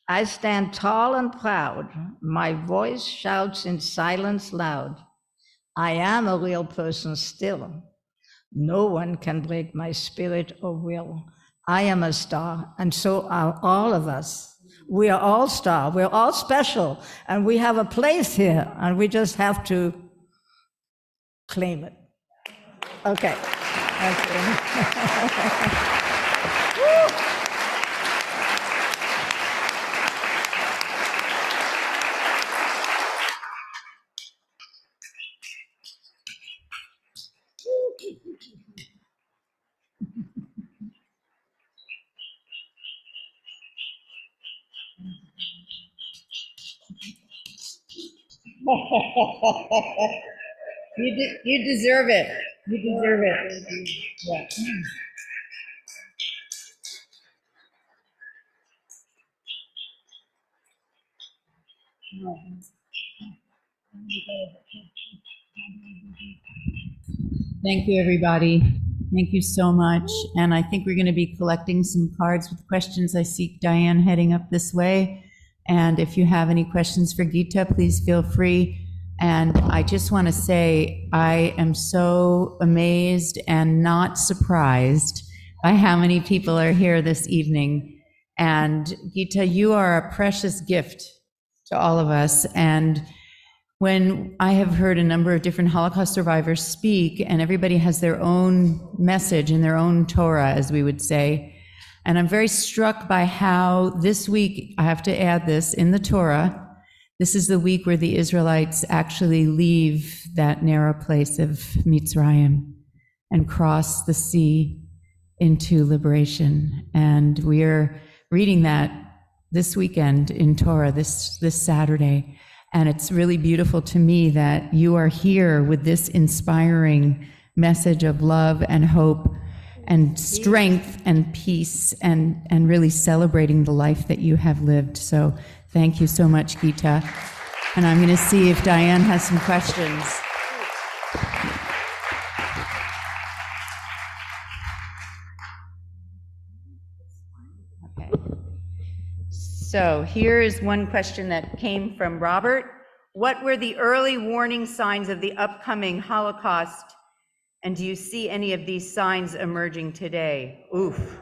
I stand tall and proud, my voice shouts in silence loud, I am a real person still. No one can break my spirit or will. I am a star, and so are all of us. We are all star, we're all special, and we have a place here, and we just have to claim it. Okay. You deserve it. You deserve it. Yeah. Thank you, everybody. Thank you so much. And I think we're going to be collecting some cards with questions. I see Diane heading up this way. And if you have any questions for Gitta, please feel free. And I just want to say, I am so amazed and not surprised by how many people are here this evening. And Gitta, you are a precious gift to all of us. And when I have heard a number of different Holocaust survivors speak, and everybody has their own message and their own Torah, as we would say, and I'm very struck by how this week, I have to add this, in the Torah, this is the week where the Israelites actually leave that narrow place of Mitzrayim and cross the sea into liberation. And we are reading that this weekend in Torah, this Saturday. And it's really beautiful to me that you are here with this inspiring message of love and hope and strength and peace and really celebrating the life that you have lived. So thank you so much, Gitta. And I'm going to see if Diane has some questions. Okay. So here is one question that came from Robert. What were the early warning signs of the upcoming Holocaust? And do you see any of these signs emerging today? Oof.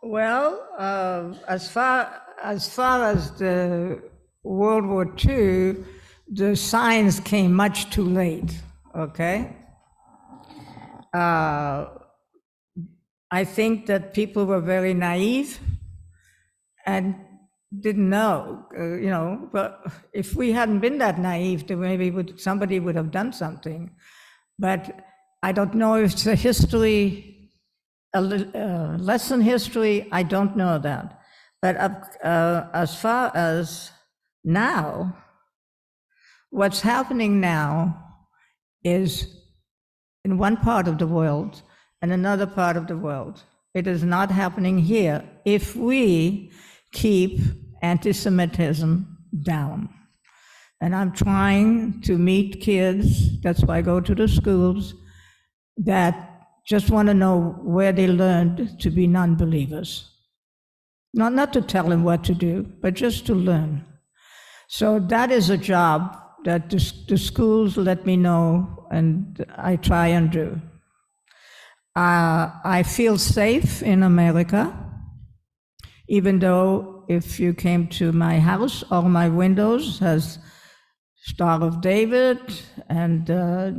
Well, as far as the World War II, the signs came much too late, okay? I think that people were very naive and didn't know, but if we hadn't been that naive, then maybe somebody would have done something. But I don't know if it's a history, lesson history, I don't know that. But as far as now, what's happening now is in one part of the world and another part of the world. It is not happening here if we keep anti-Semitism down. And I'm trying to meet kids, that's why I go to the schools, that just want to know where they learned to be non-believers. Not to tell him what to do, but just to learn. So that is a job that the schools let me know, and I try and do. I feel safe in America, even though if you came to my house, all my windows has Star of David and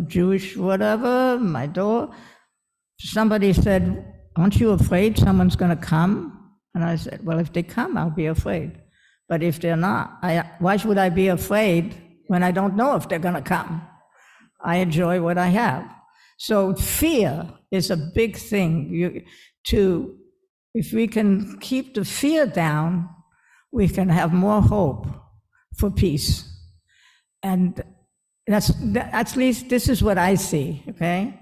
Jewish whatever, my door. Somebody said, "Aren't you afraid someone's going to come?" And I said, "Well, if they come, I'll be afraid. But if they're not, why should I be afraid when I don't know if they're going to come? I enjoy what I have." So fear is a big thing. If we can keep the fear down, we can have more hope for peace. And that's at least this is what I see, okay?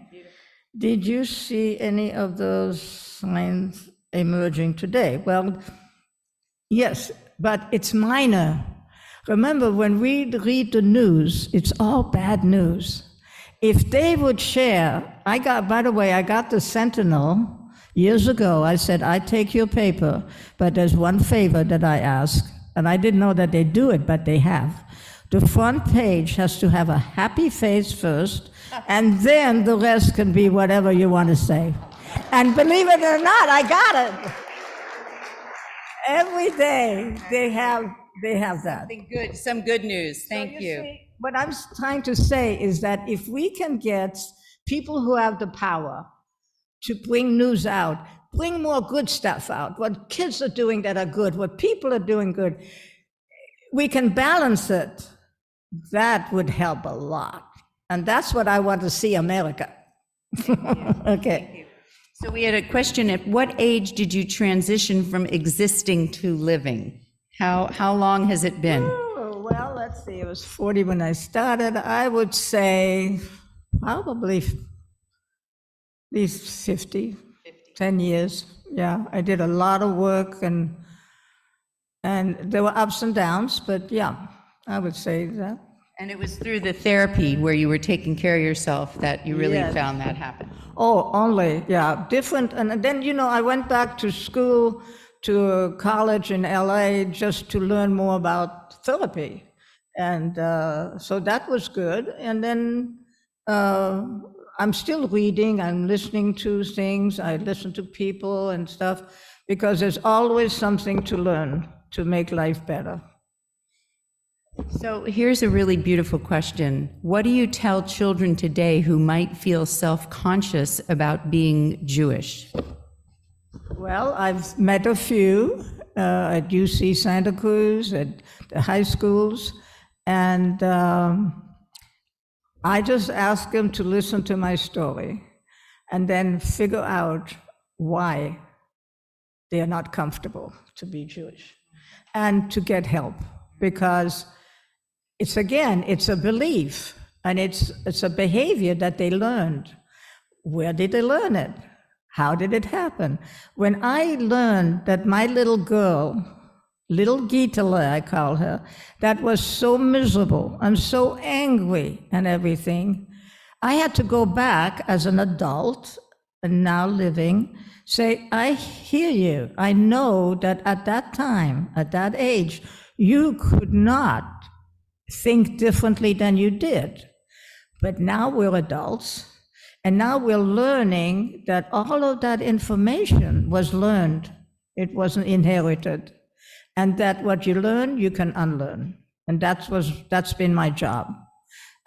Did you see any of those signs emerging today? Well, yes, but it's minor. Remember, when we read the news, it's all bad news. If they would share, by the way, I got the Sentinel years ago. I said, "I take your paper, but there's one favor that I ask." And I didn't know that they do it, but they have. The front page has to have a happy face first, and then the rest can be whatever you want to say. And believe it or not, I got it. Every day they have that. Something good, some good news. Thank you. See, what I'm trying to say is that if we can get people who have the power to bring news out, bring more good stuff out, what kids are doing that are good, what people are doing good, we can balance it. That would help a lot. And that's what I want to see America. Okay. So we had a question, at what age did you transition from existing to living? How long has it been? Oh, well, let's see, it was 40 when I started. I would say probably at least 50, 10 years. Yeah, I did a lot of work and there were ups and downs, but yeah, I would say that. And it was through the therapy where you were taking care of yourself that you really Yes. found that happen. Oh, only, yeah, different. And then, I went back to school, to college in LA, just to learn more about therapy. And so that was good. And then I'm still reading, I'm listening to things, I listen to people and stuff, because there's always something to learn to make life better. So here's a really beautiful question. What do you tell children today who might feel self-conscious about being Jewish? Well, I've met a few at UC Santa Cruz, at the high schools, and I just ask them to listen to my story and then figure out why they are not comfortable to be Jewish and to get help, because it's a belief and it's a behavior that they learned. Where did they learn it? How did it happen? When I learned that my little girl, little Gitta Ryle, I call her, that was so miserable and so angry and everything, I had to go back as an adult and now living, say, I hear you. I know that at that time, at that age, you could not think differently than you did. But now we're adults, and now we're learning that all of that information was learned. It wasn't inherited. And that what you learn, you can unlearn. And that's been my job.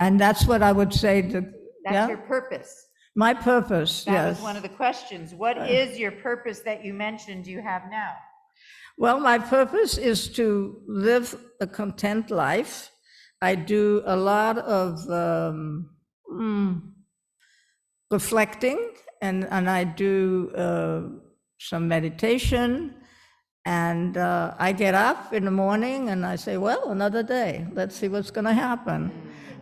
And that's what I would say to, That's your purpose. my purpose, That yes. was one of the questions. What is your purpose that you mentioned you have now? Well, my purpose is to live a content life. I do a lot of reflecting, and I do some meditation, and I get up in the morning and I say, well, another day, let's see what's going to happen.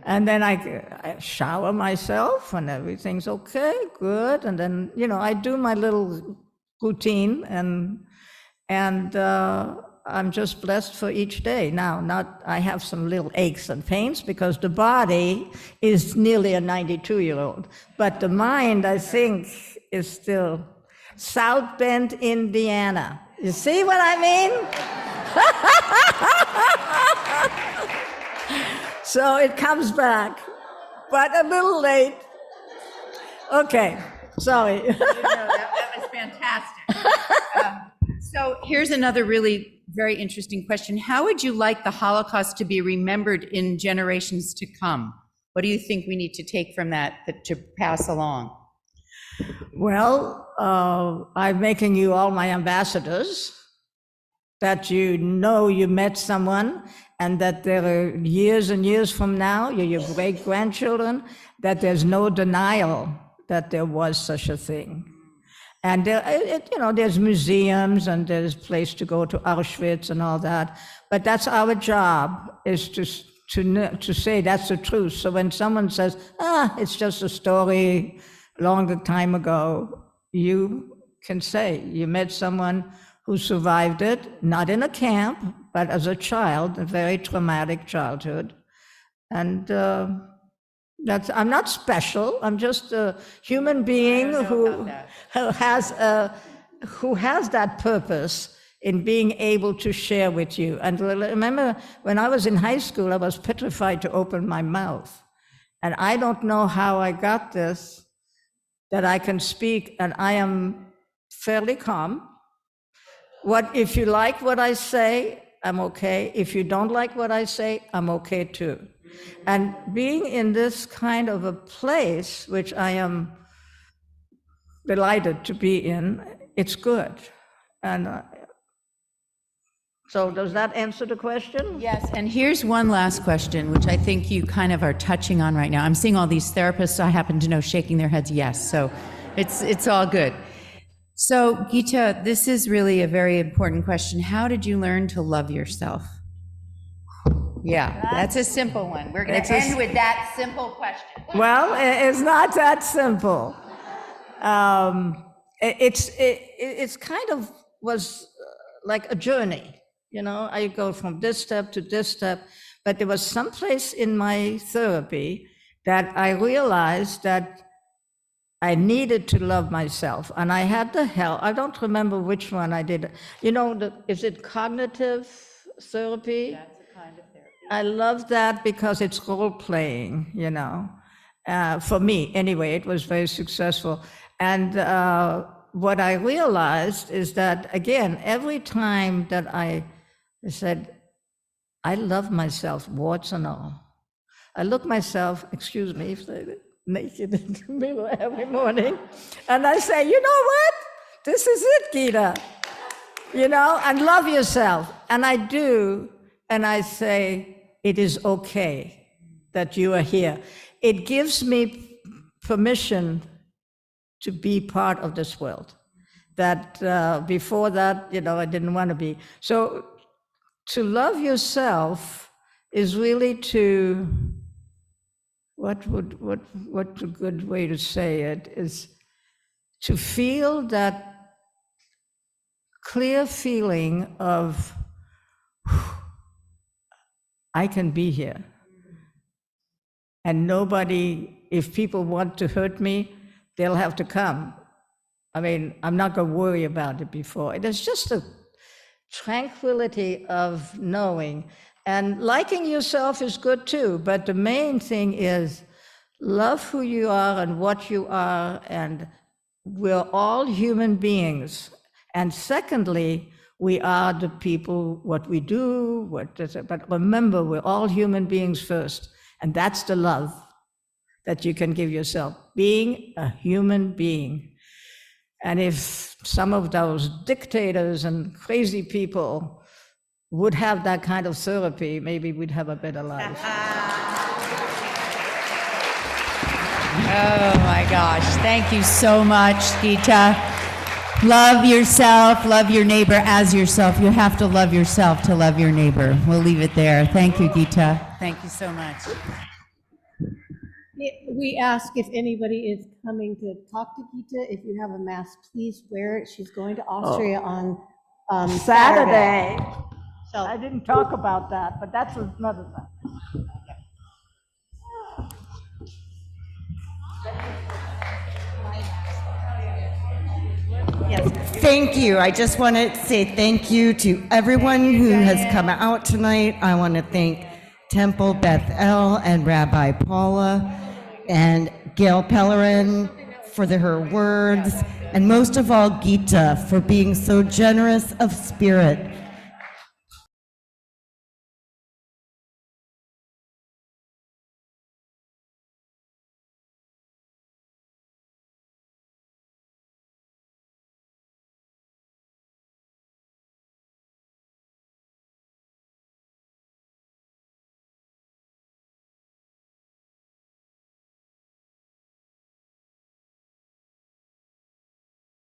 And then I shower myself and everything's okay, good. And then, I do my little routine, and I'm just blessed for each day. Now, I have some little aches and pains because the body is nearly a 92-year-old, but the mind, I think, is still South Bend, Indiana. You see what I mean? So it comes back, but a little late. Okay, sorry. That was fantastic. So here's another really very interesting question. How would you like the Holocaust to be remembered in generations to come? What do you think we need to take from that to pass along? Well, I'm making you all my ambassadors, that you know you met someone and that there are years and years from now, you're your great-grandchildren, that there's no denial that there was such a thing. And there's museums and there's place to go to Auschwitz and all that, but that's our job, is to say that's the truth. So when someone says, it's just a story long time ago, you can say you met someone who survived it, not in a camp, but as a child, a very traumatic childhood. And I'm not special. I'm just a human being who has that purpose in being able to share with you. And remember, when I was in high school, I was petrified to open my mouth. And I don't know how I got this, that I can speak, and I am fairly calm. If you like what I say, I'm okay. If you don't like what I say, I'm okay too. And being in this kind of a place, which I am delighted to be in, it's good. And so does that answer the question? Yes, and here's one last question, which I think you kind of are touching on right now. I'm seeing all these therapists I happen to know shaking their heads yes, so it's all good. So Gitta, this is really a very important question. How did you learn to love yourself? Yeah, that's a simple one. We're going to end with that simple question. Well, it's not that simple. It's kind of was like a journey. I go from this step to this step, but there was some place in my therapy that I realized that I needed to love myself, and I had the help. I don't remember which one I did. Is it cognitive therapy? That's a kind of therapy. I love that because it's role playing, for me anyway, it was very successful. And what I realized is that, again, every time that I said, I love myself, warts and all, I look myself, excuse me, naked in the mirror every morning, and I say, you know what? This is it, Gitta. And love yourself. And I do, and I say, it is okay that you are here. It gives me permission to be part of this world. That before that, I didn't want to be. So to love yourself is really to, what a good way to say it, is to feel that clear feeling of, I can be here. And nobody, if people want to hurt me, they'll have to come. I'm not going to worry about it before. There's just a tranquility of knowing. And liking yourself is good too, but the main thing is love who you are and what you are, and we're all human beings. And secondly, we are the people, what we do, but remember, we're all human beings first. And that's the love that you can give yourself, being a human being. And if some of those dictators and crazy people would have that kind of therapy, maybe we'd have a better life. Oh my gosh, thank you so much, Gitta. Love yourself, love your neighbor as yourself. You have to love yourself to love your neighbor. We'll leave it there. Thank you, Gitta. Thank you so much. We ask if anybody is coming to talk to Gitta, if you have a mask, please wear it. She's going to Austria on Saturday. So I didn't talk about that, but that's another thing. Thank you. I just want to say thank you to everyone who has come out tonight. I want to thank Temple Beth and Rabbi Paula and Gail Pellerin for her words, and most of all, Gitta for being so generous of spirit